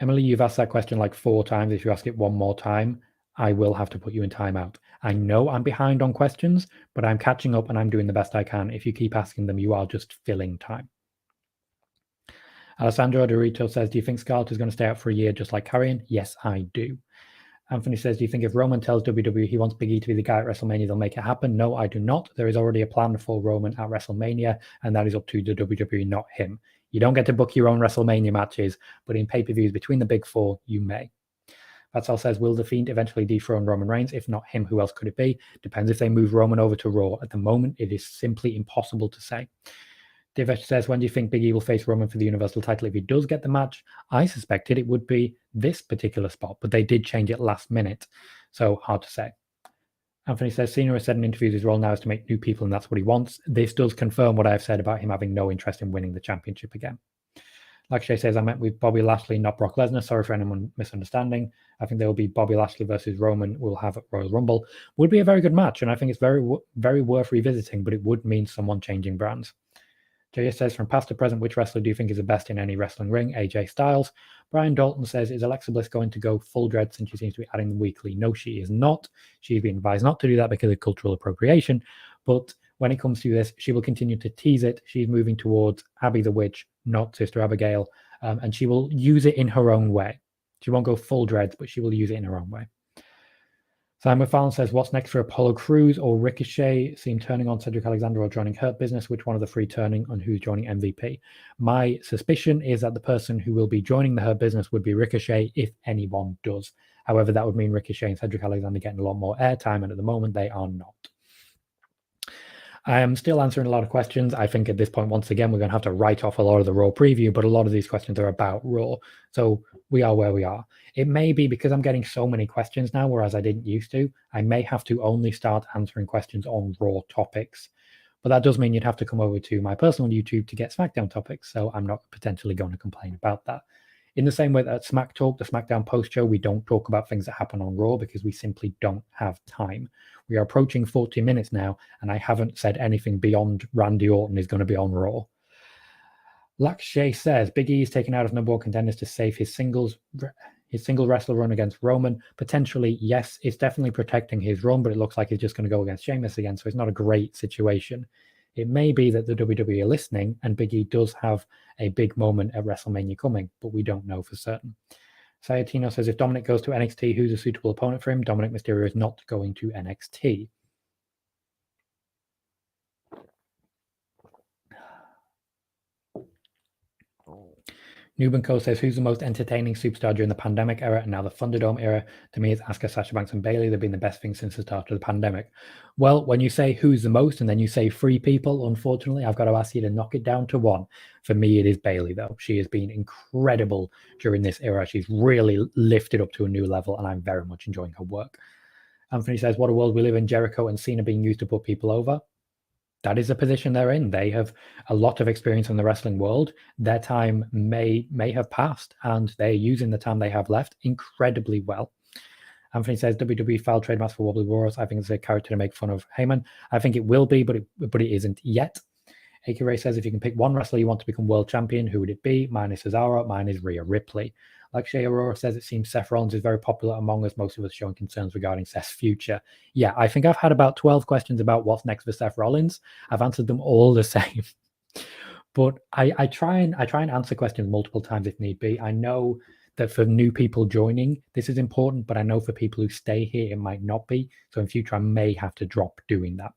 Emily, you've asked that question like 4 times. If you ask it one more time, I will have to put you in timeout. I know I'm behind on questions, but I'm catching up and I'm doing the best I can. If you keep asking them, you are just filling time. Alessandro Dorito says, do you think Scarlett is going to stay out for a year just like Karrion? Yes, I do. Anthony says, do you think if Roman tells WWE he wants Big E to be the guy at WrestleMania, they'll make it happen? No, I do not. There is already a plan for Roman at WrestleMania, and that is up to the WWE, not him. You don't get to book your own WrestleMania matches, but in pay-per-views between the big 4, you may. Vatsal says, will The Fiend eventually dethrone Roman Reigns? If not him, who else could it be? Depends if they move Roman over to Raw. At the moment, it is simply impossible to say. Divesh says, when do you think Big E will face Roman for the Universal title if he does get the match? I suspected it would be this particular spot, but they did change it last minute, so hard to say. Anthony says, Cena has said in interviews his role now is to make new people, and that's what he wants. This does confirm what I have said about him having no interest in winning the championship again. Lakshay says, I meant with Bobby Lashley, not Brock Lesnar. Sorry for anyone misunderstanding. I think there will be Bobby Lashley versus Roman we'll have at Royal Rumble. Would be a very good match, and I think it's very worth revisiting, but it would mean someone changing brands. JS says, from past to present, which wrestler do you think is the best in any wrestling ring? AJ Styles. Brian Dalton says, is Alexa Bliss going to go full dread since she seems to be adding them weekly? No, she is not. She's been advised not to do that because of cultural appropriation. But when it comes to this, she will continue to tease it. She's moving towards Abby the Witch, not Sister Abigail. And she will use it in her own way. She won't go full dreads, but she will use it in her own way. Simon Fallon says, what's next for Apollo Crews or Ricochet? Seem turning on Cedric Alexander or joining Hurt Business? Which one of the three turning on who's joining MVP? My suspicion is that the person who will be joining the Hurt Business would be Ricochet if anyone does. However, that would mean Ricochet and Cedric Alexander getting a lot more airtime, and at the moment they are not. I am still answering a lot of questions. I think at this point, once again, we're going to have to write off a lot of the Raw preview, but a lot of these questions are about Raw. So we are where we are. It may be because I'm getting so many questions now, whereas I didn't used to, I may have to only start answering questions on Raw topics. But that does mean you'd have to come over to my personal YouTube to get SmackDown topics. So I'm not potentially going to complain about that. In the same way that at Smack Talk, the SmackDown post show, we don't talk about things that happen on Raw because we simply don't have time. We are approaching 40 minutes now, and I haven't said anything beyond Randy Orton is going to be on Raw. Lakshay says, Big E is taken out of number one contenders to save his single wrestler run against Roman. Potentially, yes, it's definitely protecting his run, but it looks like he's just going to go against Sheamus again, so it's not a great situation. It may be that the WWE are listening and Big E does have a big moment at WrestleMania coming, but we don't know for certain. Sayatino says, if Dominic goes to NXT, who's a suitable opponent for him? Dominic Mysterio is not going to NXT. Nuben Co says, who's the most entertaining superstar during the pandemic era and now the Thunderdome era? To me, it's Asuka, Sasha Banks, and Bayley. They've been the best thing since the start of the pandemic. Well, when you say who's the most and then you say three people, unfortunately, I've got to ask you to knock it down to one. For me, it is Bayley, though. She has been incredible during this era. She's really lifted up to a new level, and I'm very much enjoying her work. Anthony says, what a world we live in, Jericho and Cena being used to put people over. That is the position they're in. They have a lot of experience in the wrestling world. Their time may have passed, and they're using the time they have left incredibly well. Anthony says, WWE filed trademarks for Wobbly Wars. I think it's a character to make fun of Heyman. I think it will be, but it isn't yet. AK Ray says, if you can pick one wrestler you want to become world champion, who would it be? Mine is Cesaro. Mine is Rhea Ripley. Like Shay Aurora says, it seems Seth Rollins is very popular among us, most of us showing concerns regarding Seth's future. Yeah, I think I've had about 12 questions about what's next for Seth Rollins. I've answered them all the same. But I try and answer questions multiple times if need be. I know that for new people joining, this is important, but I know for people who stay here, it might not be. So in future, I may have to drop doing that.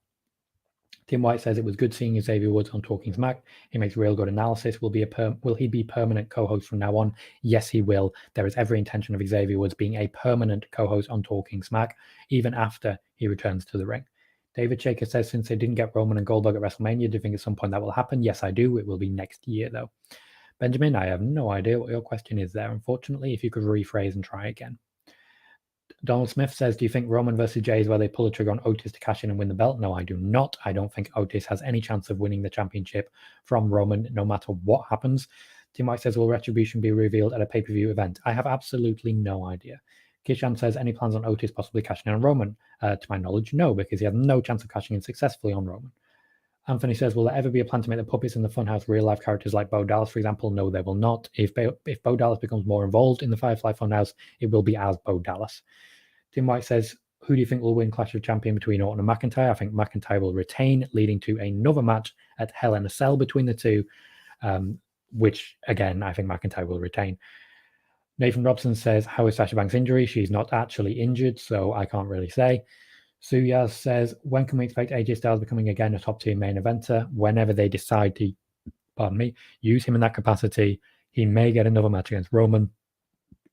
Tim White says, it was good seeing Xavier Woods on Talking Smack. He makes real good analysis. Will he be permanent co-host from now on? Yes, he will. There is every intention of Xavier Woods being a permanent co-host on Talking Smack, even after he returns to the ring. David Shaker says, since they didn't get Roman and Goldberg at WrestleMania, do you think at some point that will happen? Yes, I do. It will be next year, though. Benjamin, I have no idea what your question is there. Unfortunately, if you could rephrase and try again. Donald Smith says, do you think Roman versus Jay is where they pull the trigger on Otis to cash in and win the belt? No, I do not. I don't think Otis has any chance of winning the championship from Roman, no matter what happens. Tim White says, will Retribution be revealed at a pay-per-view event? I have absolutely no idea. Kishan says, any plans on Otis possibly cashing in on Roman? To my knowledge, no, because he has no chance of cashing in successfully on Roman. Anthony says, will there ever be a plan to make the puppets in the Funhouse real-life characters like Bo Dallas, for example? No, there will not. If Bo Dallas becomes more involved in the Firefly Funhouse, it will be as Bo Dallas. Tim White says, who do you think will win Clash of Champions between Orton and McIntyre? I think McIntyre will retain, leading to another match at Hell in a Cell between the two, which, again, I think McIntyre will retain. Nathan Robson says, how is Sasha Banks' injury? She's not actually injured, so I can't really say. Suyaz says, when can we expect AJ Styles becoming again a top-tier main eventer? Whenever they decide to, use him in that capacity. He may get another match against Roman,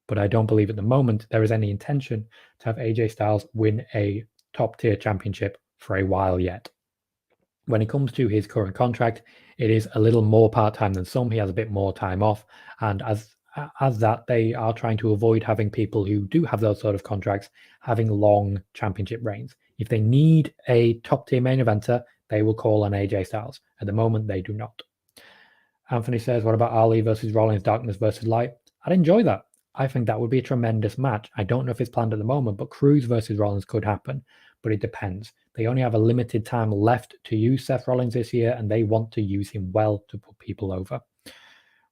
but I don't believe at the moment there is any intention to have AJ Styles win a top-tier championship for a while yet. When it comes to his current contract, it is a little more part-time than some. He has a bit more time off, and as that, they are trying to avoid having people who do have those sort of contracts having long championship reigns. If they need a top-tier main eventer, they will call on AJ Styles. At the moment, they do not. Anthony says, what about Ali versus Rollins, Darkness versus Light? I'd enjoy that. I think that would be a tremendous match. I don't know if it's planned at the moment, but Cruz versus Rollins could happen, but it depends. They only have a limited time left to use Seth Rollins this year, and they want to use him well to put people over.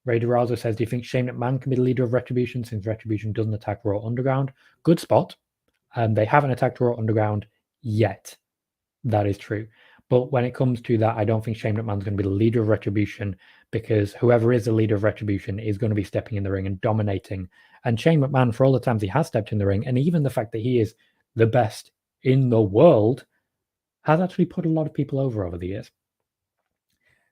Ray DeRosa says, do you think Shane McMahon can be the leader of Retribution since Retribution doesn't attack Raw Underground? Good spot. They haven't attacked Raw Underground yet. That is true. But when it comes to that, I don't think Shane McMahon's going to be the leader of Retribution, because whoever is the leader of Retribution is going to be stepping in the ring and dominating. And Shane McMahon, for all the times he has stepped in the ring, and even the fact that he is the best in the world, has actually put a lot of people over the years.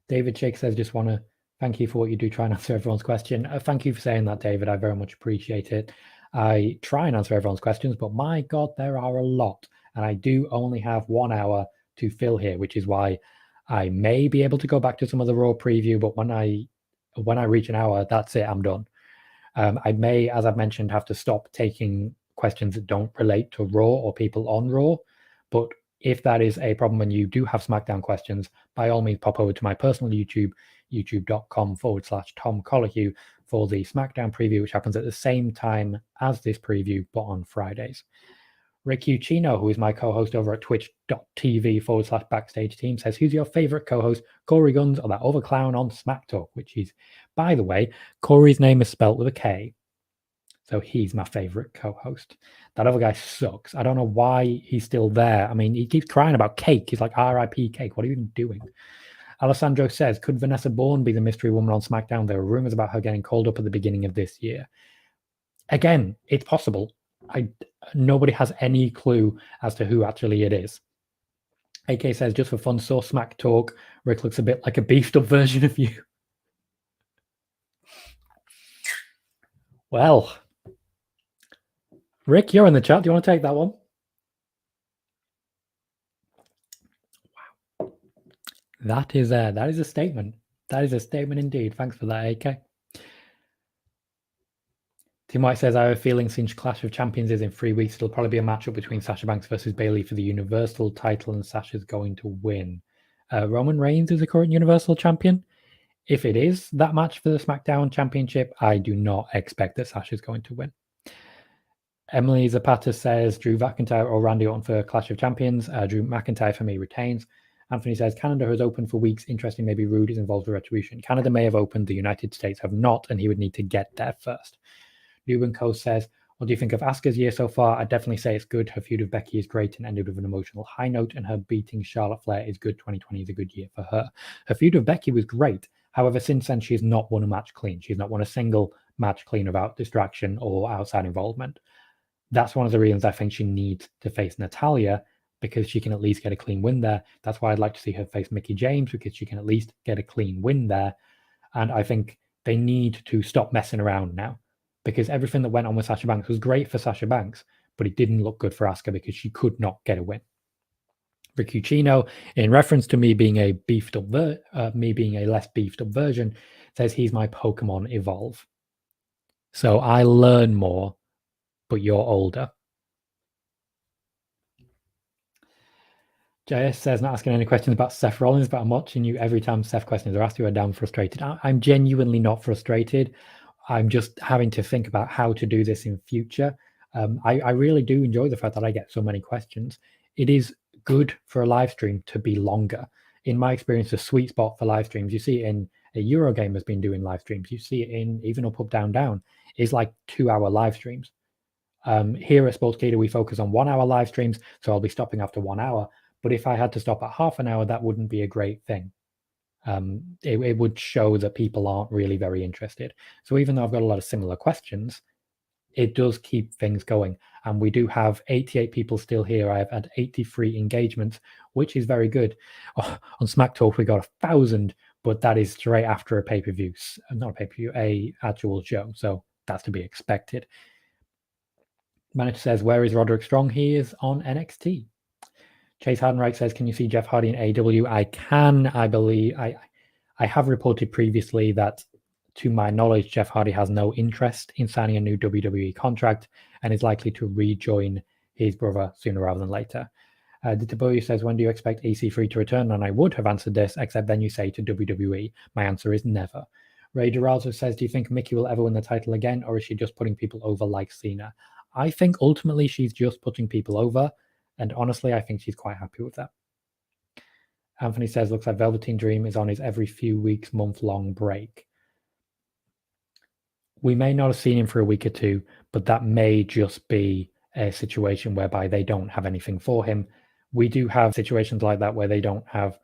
David Shake says, just want to thank you for what you do, try and answer everyone's question. Thank you for saying that, David. I very much appreciate it. I try and answer everyone's questions, but my God, there are a lot. And I do only have 1 hour to fill here, which is why I may be able to go back to some of the Raw preview, but when I reach an hour, that's it, I'm done. I may, as I've mentioned, have to stop taking questions that don't relate to Raw or people on Raw. But if that is a problem and you do have SmackDown questions, by all means, pop over to my personal YouTube, youtube.com/Tom Colohue, for the SmackDown preview, which happens at the same time as this preview, but on Fridays. Rick Uccino, who is my co-host over at twitch.tv/backstage team, says, who's your favorite co-host, Corey Guns or that other clown on Smack Talk? Which is, by the way, Corey's name is spelt with a K. So he's my favorite co-host. That other guy sucks. I don't know why he's still there. I mean, he keeps crying about cake. He's like, RIP cake. What are you even doing? Alessandro says, could Vanessa Bourne be the mystery woman on SmackDown? There were rumors about her getting called up at the beginning of this year. Again, it's possible. Nobody has any clue as to who actually it is. AK says, just for fun, saw Smack Talk. Rick looks a bit like a beefed up version of you. Well, Rick, you're in the chat. Do you want to take that one? Wow. That is a statement. That is a statement indeed. Thanks for that, AK. Tim White says, I have a feeling since Clash of Champions is in 3 weeks, it'll probably be a matchup between Sasha Banks versus Bayley for the Universal title, and Sasha's going to win. Roman Reigns is the current Universal Champion. If it is that match for the SmackDown Championship, I do not expect that Sasha's going to win. Emily Zapata says, Drew McIntyre or Randy Orton for Clash of Champions. Drew McIntyre for me retains. Anthony says, Canada has opened for weeks. Interesting, maybe Rude is involved with Retribution. Canada may have opened, the United States have not, and he would need to get there first. Ruben Coe says, what do you think of Asuka's year so far? I'd definitely say it's good. Her feud with Becky is great and ended with an emotional high note, and her beating Charlotte Flair is good. 2020 is a good year for her. Her feud with Becky was great. However, since then, she's not won a match clean. She's not won a single match clean without distraction or outside involvement. That's one of the reasons I think she needs to face Natalya, because she can at least get a clean win there. That's why I'd like to see her face Mickie James, because she can at least get a clean win there. And I think they need to stop messing around now, because everything that went on with Sasha Banks was great for Sasha Banks, but it didn't look good for Asuka because she could not get a win. Rick Uccino, in reference to me being a less beefed up version, says he's my Pokemon Evolve. So I learn more, but you're older. JS says, not asking any questions about Seth Rollins, but I'm watching you every time Seth questions are asked. You are damn frustrated. I'm genuinely not frustrated. I'm just having to think about how to do this in future. I really do enjoy the fact that I get so many questions. It is good for a live stream to be longer. In my experience, the sweet spot for live streams, you see it in a Eurogamer has been doing live streams. You see it in even Up, Up, Down, Down, is like 2-hour live streams. Here at Sportskeeda, we focus on 1-hour live streams, so I'll be stopping after 1 hour. But if I had to stop at half an hour, that wouldn't be a great thing. It would show that people aren't really very interested. So even though I've got a lot of similar questions, it does keep things going. And we do have 88 people still here. I have had 83 engagements, which is very good. Oh, on Smack Talk, we got 1,000, but that is straight after a pay-per-view. Not a pay-per-view, a actual show. So that's to be expected. Manager says, where is Roderick Strong? He is on NXT. Chase Hardenreich says, can you see Jeff Hardy in AEW? I can, I believe. I have reported previously that, to my knowledge, Jeff Hardy has no interest in signing a new WWE contract and is likely to rejoin his brother sooner rather than later. Ditaboyu says, when do you expect EC3 to return? And I would have answered this, except then you say to WWE. My answer is never. Ray Durazo says, do you think Mickey will ever win the title again, or is she just putting people over like Cena? I think ultimately she's just putting people over, and honestly, I think she's quite happy with that. Anthony says, looks like Velveteen Dream is on his every few weeks, month-long break. We may not have seen him for a week or two, but that may just be a situation whereby they don't have anything for him. We do have situations like that where they don't have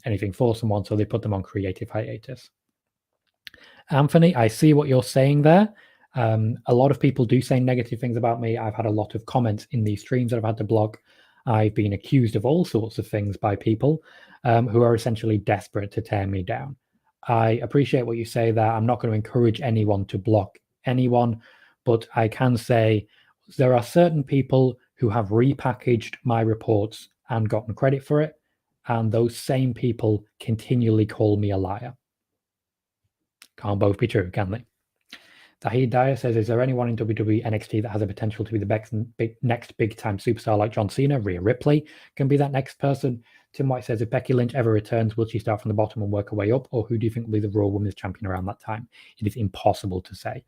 anything for someone, so they put them on creative hiatus. Anthony, I see what you're saying there. A lot of people do say negative things about me. I've had a lot of comments in these streams that I've had to block. I've been accused of all sorts of things by people who are essentially desperate to tear me down. I appreciate what you say there. I'm not going to encourage anyone to block anyone, but I can say there are certain people who have repackaged my reports and gotten credit for it, and those same people continually call me a liar. Can't both be true, can they? Zahid Dyer says, is there anyone in WWE NXT that has a potential to be the next big-time superstar like John Cena? Rhea Ripley can be that next person. Tim White says, if Becky Lynch ever returns, will she start from the bottom and work her way up? Or who do you think will be the Raw Women's Champion around that time? It is impossible to say.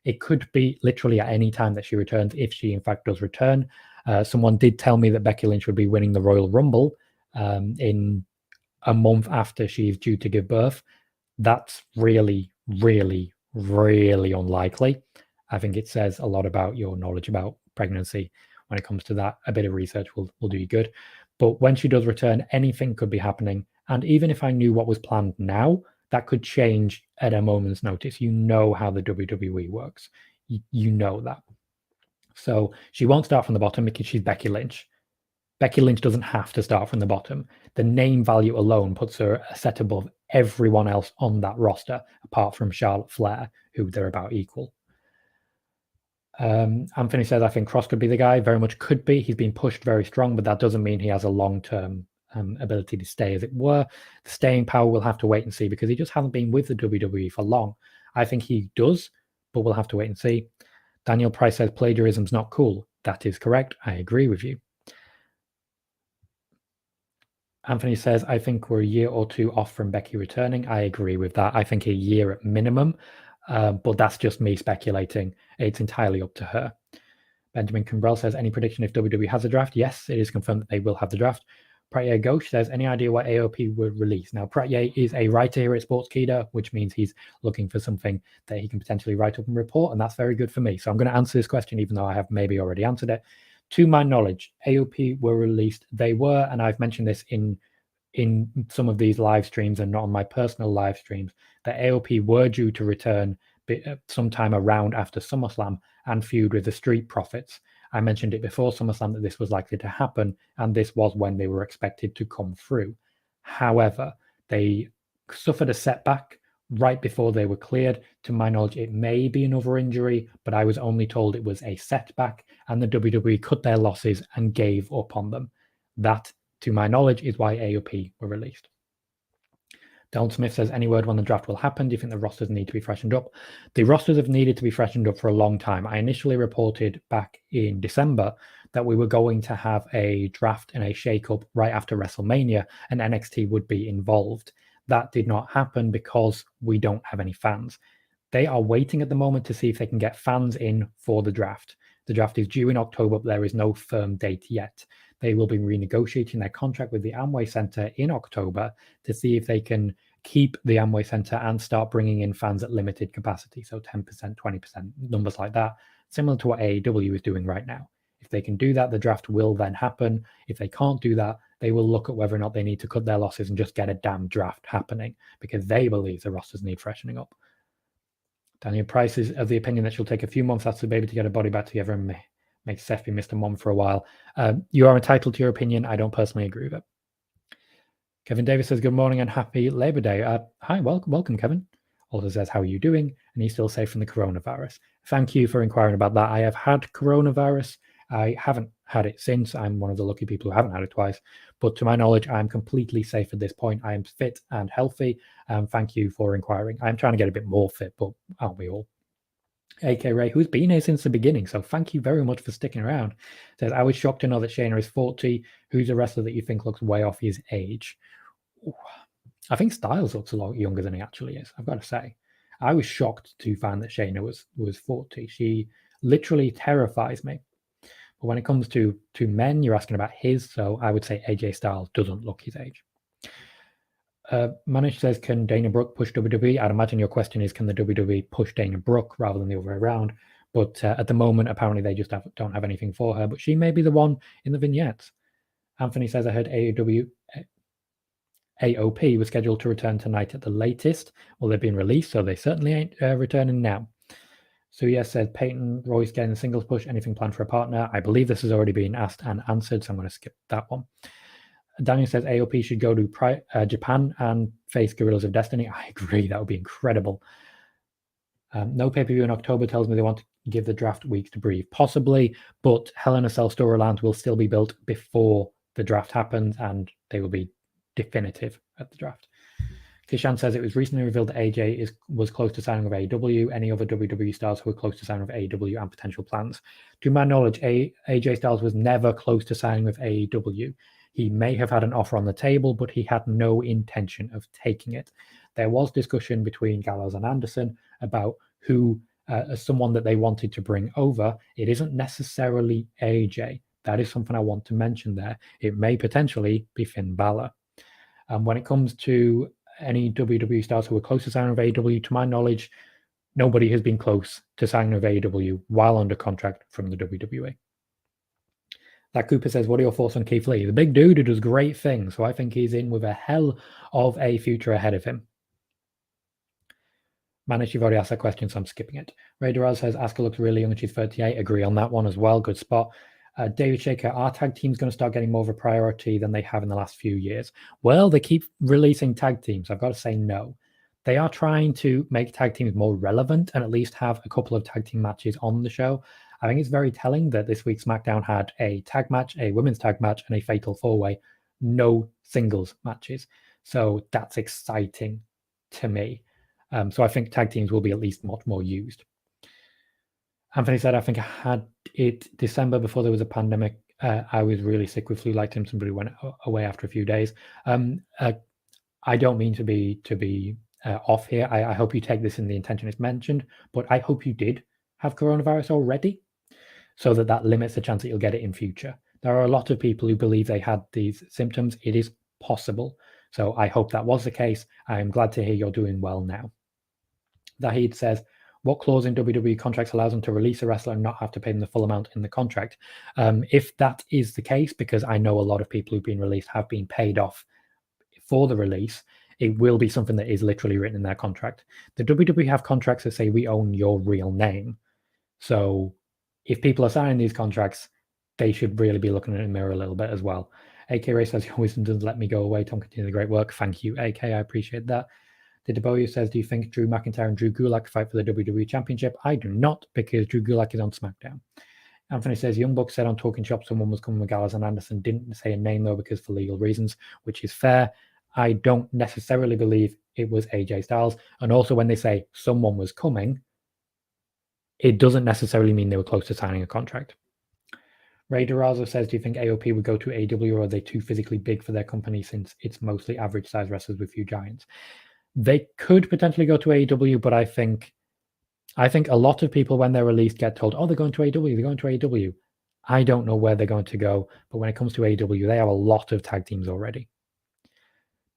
It could be literally at any time that she returns, if she in fact does return. Someone did tell me that Becky Lynch would be winning the Royal Rumble in a month after she's due to give birth. That's really, really, really unlikely. I think it says a lot about your knowledge about pregnancy when it comes to that. A bit of research will do you good. But when she does return, anything could be happening. And even if I knew what was planned now, that could change at a moment's notice. You know how the WWE works. You know that. So she won't start from the bottom because she's Becky Lynch. Becky Lynch doesn't have to start from the bottom. The name value alone puts her a set above everyone else on that roster, apart from Charlotte Flair, who they're about equal. Anthony says, I think Cross could be the guy. Very much could be. He's been pushed very strong, but that doesn't mean he has a long-term ability to stay, as it were. The staying power we'll have to wait and see, because he just hasn't been with the WWE for long. I think he does, but we'll have to wait and see. Daniel Price says, plagiarism's not cool. That is correct. I agree with you. Anthony says, I think we're a year or two off from Becky returning. I agree with that. I think a year at minimum, but that's just me speculating. It's entirely up to her. Benjamin Kimbrell says, any prediction if WWE has a draft? Yes, it is confirmed that they will have the draft. Pratya Ghosh says, any idea what AOP would release? Now, Pratya is a writer here at Sportskeeda, which means he's looking for something that he can potentially write up and report, and that's very good for me. So I'm going to answer this question, even though I have maybe already answered it. To my knowledge, AOP were released. They were, and I've mentioned this in some of these live streams and not on my personal live streams, that AOP were due to return sometime around after SummerSlam and feud with the Street Profits. I mentioned it before SummerSlam that this was likely to happen, and this was when they were expected to come through. However, they suffered a setback right before they were cleared. To my knowledge, it may be another injury, but I was only told it was a setback, and the WWE cut their losses and gave up on them. That, to my knowledge, is why AOP were released. Donald Smith says, any word when the draft will happen? Do you think the rosters need to be freshened up? The rosters have needed to be freshened up for a long time. I initially reported back in December that we were going to have a draft and a shake-up right after WrestleMania, and NXT would be involved. That did not happen because we don't have any fans. They are waiting at the moment to see if they can get fans in for the draft. The draft is due in October, but there is no firm date yet. They will be renegotiating their contract with the Amway Center in October to see if they can keep the Amway Center and start bringing in fans at limited capacity. So 10%, 20%, numbers like that, similar to what AEW is doing right now. If they can do that, the draft will then happen. If they can't do that, they will look at whether or not they need to cut their losses and just get a damn draft happening, because they believe the rosters need freshening up. Daniel Price is of the opinion that she'll take a few months after the baby to get her body back together and make Seth be Mr. Mom for a while. You are entitled to your opinion. I don't personally agree with it. Kevin Davis says, good morning and happy Labor Day. Hi, welcome, Kevin. Also says, how are you doing? And he's still safe from the coronavirus. Thank you for inquiring about that. I have had coronavirus. I haven't had it since. I'm one of the lucky people who haven't had it twice. But to my knowledge, I'm completely safe at this point. I am fit and healthy. Thank you for inquiring. I'm trying to get a bit more fit, but aren't we all? AK Ray, who's been here since the beginning, so thank you very much for sticking around, says, I was shocked to know that Shayna is 40. Who's a wrestler that you think looks way off his age? Ooh, I think Styles looks a lot younger than he actually is, I've got to say. I was shocked to find that Shayna was 40. She literally terrifies me. But when it comes to men, you're asking about his, so I would say AJ Styles doesn't look his age. Manish says, can Dana Brooke push WWE? I'd imagine your question is, can the WWE push Dana Brooke rather than the other way around? But at the moment, apparently they just don't have anything for her. But she may be the one in the vignettes. Anthony says, I heard AOP was scheduled to return tonight at the latest. Well, they've been released, so they certainly ain't returning now. So yes, says Peyton Royce getting a singles push. Anything planned for a partner? I believe this has already been asked and answered, so I'm going to skip that one. Daniel says AOP should go to Japan and face Gorillas of Destiny. I agree, that would be incredible. No pay-per-view in October tells me they want to give the draft weeks to breathe. Possibly, but Hell in a Cell storylines will still be built before the draft happens, and they will be definitive at the draft. Kishan says it was recently revealed that AJ was close to signing with AEW. Any other WWE stars who were close to signing with AEW and potential plans? To my knowledge, AJ Styles was never close to signing with AEW. He may have had an offer on the table, but he had no intention of taking it. There was discussion between Gallows and Anderson about who, someone that they wanted to bring over. It isn't necessarily AJ. That is something I want to mention there. It may potentially be Finn Balor. When it comes to any WWE stars who were close to signing with AEW, to my knowledge, nobody has been close to signing with AEW while under contract from the WWE. That Cooper says, what are your thoughts on Keith Lee? The big dude who does great things, so I think he's in with a hell of a future ahead of him. Manish, you've already asked that question, so I'm skipping it. Ray Doraz says, Asuka looks really young and she's 38. Agree on that one as well. Good spot. David Shaker, are tag teams going to start getting more of a priority than they have in the last few years? Well, they keep releasing tag teams. I've got to say no. They are trying to make tag teams more relevant and at least have a couple of tag team matches on the show. I think it's very telling that this week's SmackDown had a tag match, a women's tag match, and a fatal four-way. No singles matches. So that's exciting to me. So I think tag teams will be at least much more used. Anthony said, I think I had it December before there was a pandemic. I was really sick with flu-like symptoms. Somebody went away after a few days. I don't mean to be off here. I hope you take this in the intention it's mentioned, but I hope you did have coronavirus already, so that limits the chance that you'll get it in future. There are a lot of people who believe they had these symptoms. It is possible. So I hope that was the case. I am glad to hear you're doing well now. Zahid says, what clause in WWE contracts allows them to release a wrestler and not have to pay them the full amount in the contract? If that is the case, because I know a lot of people who've been released have been paid off for the release, it will be something that is literally written in their contract. The WWE have contracts that say we own your real name. So if people are signing these contracts, they should really be looking in the mirror a little bit as well. AK Ray says, your wisdom doesn't let me go away. Tom, continue the great work. Thank you, AK. I appreciate that. The DeBoyu says, do you think Drew McIntyre and Drew Gulak fight for the WWE Championship? I do not, because Drew Gulak is on SmackDown. Anthony says, Young Bucks said on Talking Shop someone was coming with Gallows and Anderson. Didn't say a name, though, because for legal reasons, which is fair. I don't necessarily believe it was AJ Styles. And also when they say someone was coming, it doesn't necessarily mean they were close to signing a contract. Ray Durazo says, do you think AOP would go to AEW, or are they too physically big for their company since it's mostly average size wrestlers with few giants? They could potentially go to AEW, but I think a lot of people, when they're released, get told, oh, they're going to AEW, they're going to AEW. I don't know where they're going to go, but when it comes to AEW, they have a lot of tag teams already.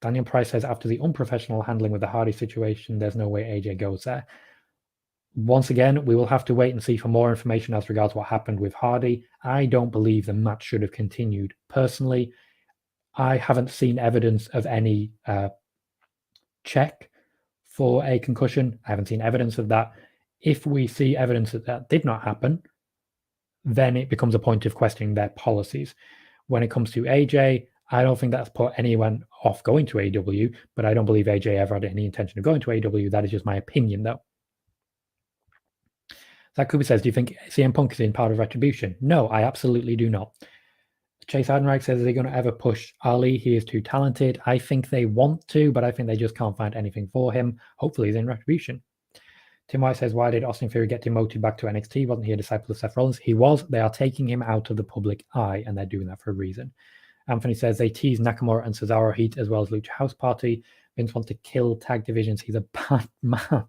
Daniel Price says, after the unprofessional handling with the Hardy situation, there's no way AJ goes there. Once again, we will have to wait and see for more information as regards what happened with Hardy. I don't believe the match should have continued. Personally, I haven't seen evidence of any check for a concussion. I haven't seen evidence of that. If we see evidence that did not happen, then it becomes a point of questioning their policies. When it comes to AJ, I don't think that's put anyone off going to AEW, but I don't believe AJ ever had any intention of going to AEW. That is just my opinion, though. Zach Cooper says, do you think CM Punk is in part of Retribution? No, I absolutely do not. Chase Hardenreich says, are they going to ever push Ali? He is too talented. I think they want to, but I think they just can't find anything for him. Hopefully he's in Retribution. Tim White says, why did Austin Theory get demoted back to NXT? Wasn't he a disciple of Seth Rollins? He was. They are taking him out of the public eye, and they're doing that for a reason. Anthony says, they tease Nakamura and Cesaro heat as well as Lucha House Party. Vince wants to kill tag divisions. He's a bad man.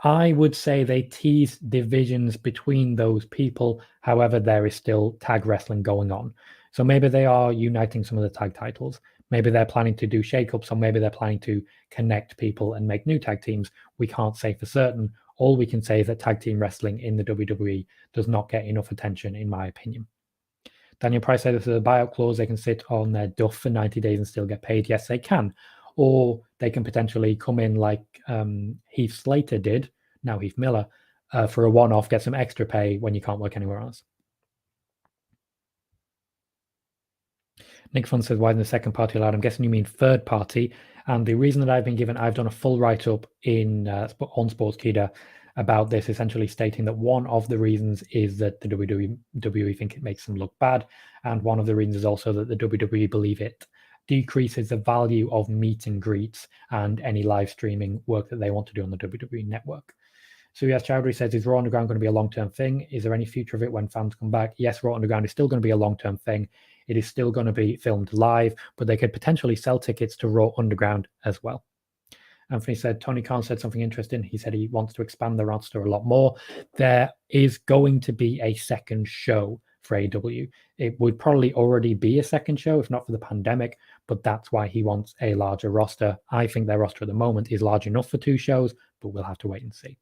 I would say they tease divisions between those people. However, there is still tag wrestling going on. So maybe they are uniting some of the tag titles. Maybe they're planning to do shakeups, or maybe they're planning to connect people and make new tag teams. We can't say for certain. All we can say is that tag team wrestling in the WWE does not get enough attention, in my opinion. Daniel Price said if there's a buyout clause, they can sit on their duff for 90 days and still get paid. Yes, they can. Or they can potentially come in like Heath Slater did, now Heath Miller, for a one-off, get some extra pay when you can't work anywhere else. Nick Fun says, why isn't the second party allowed? I'm guessing you mean third party. And the reason that I've been given, I've done a full write-up on Sportskeeda about this, essentially stating that one of the reasons is that the WWE think it makes them look bad. And one of the reasons is also that the WWE believe it decreases the value of meet and greets and any live streaming work that they want to do on the WWE network. Suyas Chowdhury says, is Raw Underground going to be a long-term thing? Is there any future of it when fans come back? Yes, Raw Underground is still going to be a long-term thing. It is still going to be filmed live, but they could potentially sell tickets to Raw Underground as well. Anthony said, Tony Khan said something interesting. He said he wants to expand the roster a lot more. There is going to be a second show for AEW. It would probably already be a second show if not for the pandemic, but that's why he wants a larger roster. I think their roster at the moment is large enough for 2 shows, but we'll have to wait and see.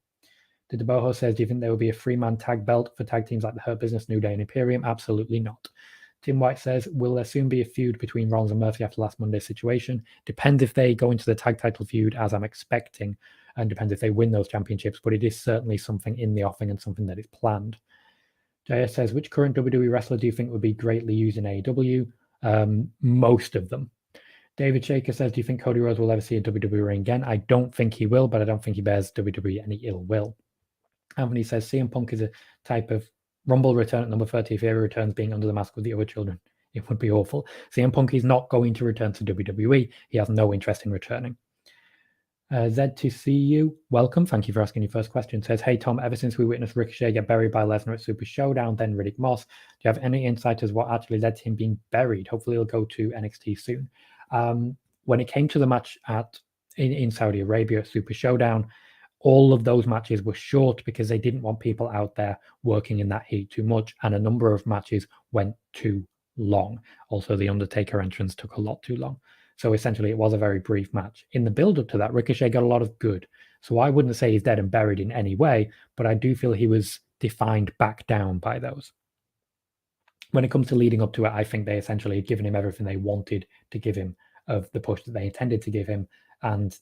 The DeBoho says, do you think there will be a 3-man tag belt for tag teams like the Hurt Business, New Day, and Imperium? Absolutely not. Tim White says, will there soon be a feud between Rollins and Murphy after last Monday's situation? Depends if they go into the tag title feud, as I'm expecting, and depends if they win those championships, but it is certainly something in the offing and something that is planned. JS says, which current WWE wrestler do you think would be greatly used in AEW? Most of them. David Shaker says, do you think Cody Rhodes will ever see a WWE ring again? I don't think he will, but I don't think he bears WWE any ill will. Anthony says, CM Punk is a type of Rumble return at number 30 if he ever returns being under the mask with the other children. It would be awful. CM Punk is not going to return to WWE. He has no interest in returning. Z2CU, welcome. Thank you for asking your first question. Says, hey, Tom, ever since we witnessed Ricochet get buried by Lesnar at Super Showdown, then Riddick Moss, do you have any insight as what actually led to him being buried? Hopefully he'll go to NXT soon. When it came to the match in Saudi Arabia at Super Showdown, all of those matches were short because they didn't want people out there working in that heat too much, and a number of matches went too long. Also, the Undertaker entrance took a lot too long. So essentially, it was a very brief match. In the build-up to that, Ricochet got a lot of good. So I wouldn't say he's dead and buried in any way, but I do feel he was defined back down by those. When it comes to leading up to it, I think they essentially had given him everything they wanted to give him of the push that they intended to give him, and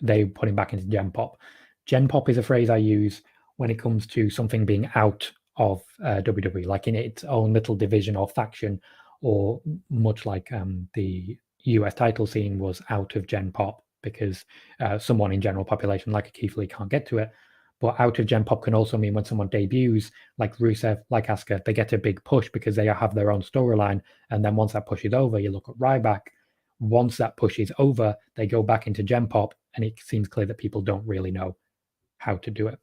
they put him back into Gen Pop. Gen Pop is a phrase I use when it comes to something being out of WWE, like in its own little division or faction, or much like the US title scene was out of Gen Pop because someone in general population like a Keith Lee can't get to it. But out of Gen Pop can also mean when someone debuts, like Rusev, like Asuka, they get a big push because they have their own storyline. And then once that push is over, you look at Ryback. Once that push is over, they go back into Gen Pop, and it seems clear that people don't really know how to do it.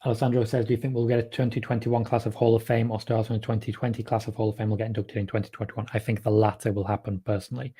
Alessandro says, do you think we'll get a 2021 class of Hall of Fame, or stars from a 2020 class of Hall of Fame will get inducted in 2021? I think the latter will happen personally.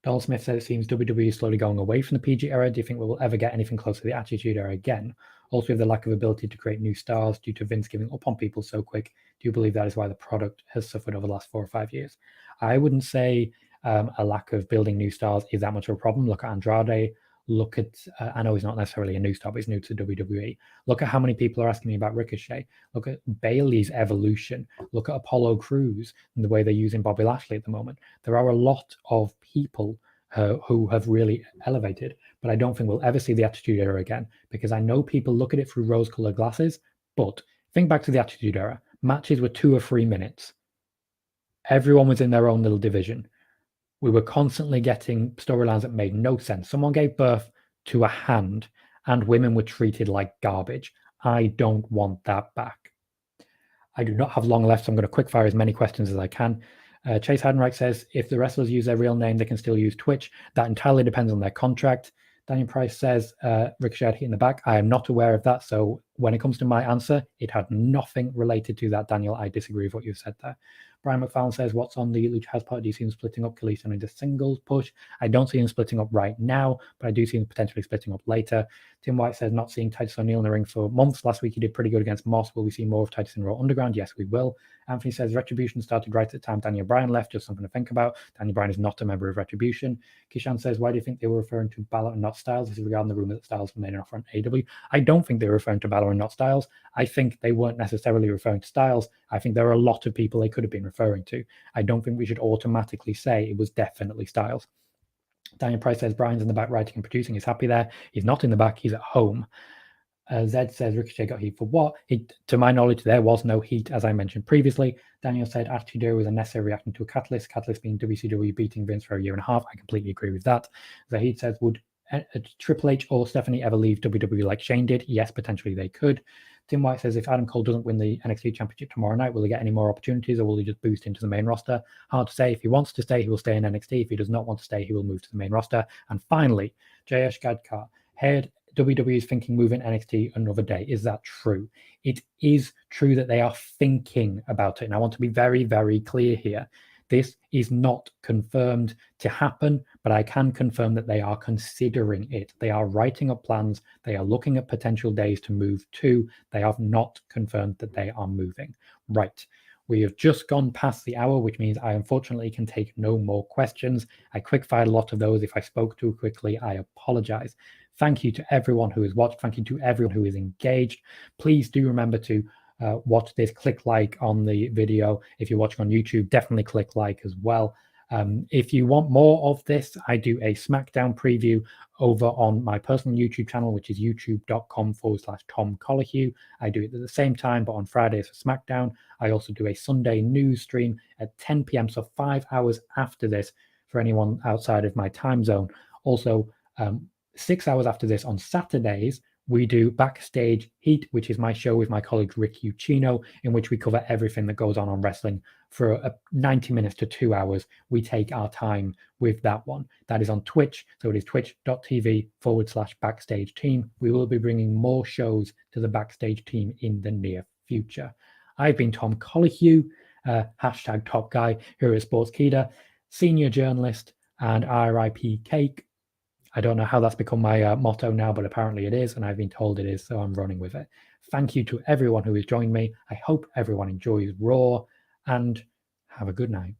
Donald Smith says, it seems WWE is slowly going away from the PG era. Do you think we will ever get anything close to the Attitude Era again? Also, with the lack of ability to create new stars due to Vince giving up on people so quick, do you believe that is why the product has suffered over the last 4 or 5 years? I wouldn't say a lack of building new stars is that much of a problem. Look at Andrade. Look at, I know he's not necessarily a new star, but he's new to WWE. Look at how many people are asking me about Ricochet. Look at Bayley's evolution. Look at Apollo Crews and the way they're using Bobby Lashley at the moment. There are a lot of people who have really elevated, but I don't think we'll ever see the Attitude Era again, because I know people look at it through rose-colored glasses, but think back to the Attitude Era. Matches were 2 or 3 minutes. Everyone was in their own little division. We were constantly getting storylines that made no sense. Someone gave birth to a hand and women were treated like garbage. I don't want that back. I do not have long left, so I'm going to quick fire as many questions as I can. Chase Heidenreich says, if the wrestlers use their real name, they can still use Twitch. That entirely depends on their contract. Daniel Price says, Ricochet hit in the back. I am not aware of that. So when it comes to my answer, it had nothing related to that, Daniel. I disagree with what you've said there. Brian McFarlane says, what's on the Lucha House Party? Do you see him splitting up Kalisto into singles push? I don't see him splitting up right now, but I do see him potentially splitting up later. Tim White says, not seeing Titus O'Neil in the ring for months. Last week he did pretty good against Moss. Will we see more of Titus in Raw Underground? Yes, we will. Anthony says, Retribution started right at the time Daniel Bryan left. Just something to think about. Daniel Bryan is not a member of Retribution. Kishan says, why do you think they were referring to Balor and not Styles? This is regarding the rumor that Styles made an offer on AEW. I don't think they were referring to Balor and not Styles. I think they weren't necessarily referring to Styles. I think there are a lot of people they could have been referring to. I don't think we should automatically say it was definitely Styles. Daniel Price says Brian's in the back writing and producing. He's happy there. He's not in the back. He's at home. Zed says Ricochet got heat for what? To my knowledge, there was no heat, as I mentioned previously. Daniel said Attitude Era was a necessary reaction to a catalyst. Catalyst being WCW beating Vince for a year and a half. I completely agree with that. Zahid says, would Triple H or Stephanie ever leave WWE like Shane did? Yes, potentially they could. Tim White says, if Adam Cole doesn't win the NXT Championship tomorrow night, will he get any more opportunities or will he just boost into the main roster? Hard to say. If he wants to stay, he will stay in NXT. If he does not want to stay, he will move to the main roster. And finally, Jayesh Gadkar, heard WWE is thinking moving NXT another day. Is that true? It is true that they are thinking about it. And I want to be very, very clear here. This is not confirmed to happen, but I can confirm that they are considering it. They are writing up plans. They are looking at potential days to move to. They have not confirmed that they are moving. Right. We have just gone past the hour, which means I unfortunately can take no more questions. I quick-fired a lot of those. If I spoke too quickly, I apologize. Thank you to everyone who has watched. Thank you to everyone who is engaged. Please do remember to watch this. Click like on the video. If you're watching on YouTube, definitely click like as well. If you want more of this, I do a Smackdown preview over on my personal YouTube channel, which is youtube.com/Tom Colohue. I do it at the same time, but on Fridays for Smackdown. I also do a Sunday news stream at 10 p.m., so 5 hours after this for anyone outside of my time zone. Also, 6 hours after this on Saturdays, we do Backstage Heat, which is my show with my colleague Rick Uccino, in which we cover everything that goes on wrestling for 90 minutes to 2 hours. We take our time with that one. That is on Twitch. So it is twitch.tv/Backstage Team. We will be bringing more shows to the Backstage Team in the near future. I've been Tom Colohue, hashtag top guy here at Sportskeeda, senior journalist, and RIP Cake. I don't know how that's become my motto now, but apparently it is, and I've been told it is, so I'm running with it. Thank you to everyone who has joined me. I hope everyone enjoys Raw, and have a good night.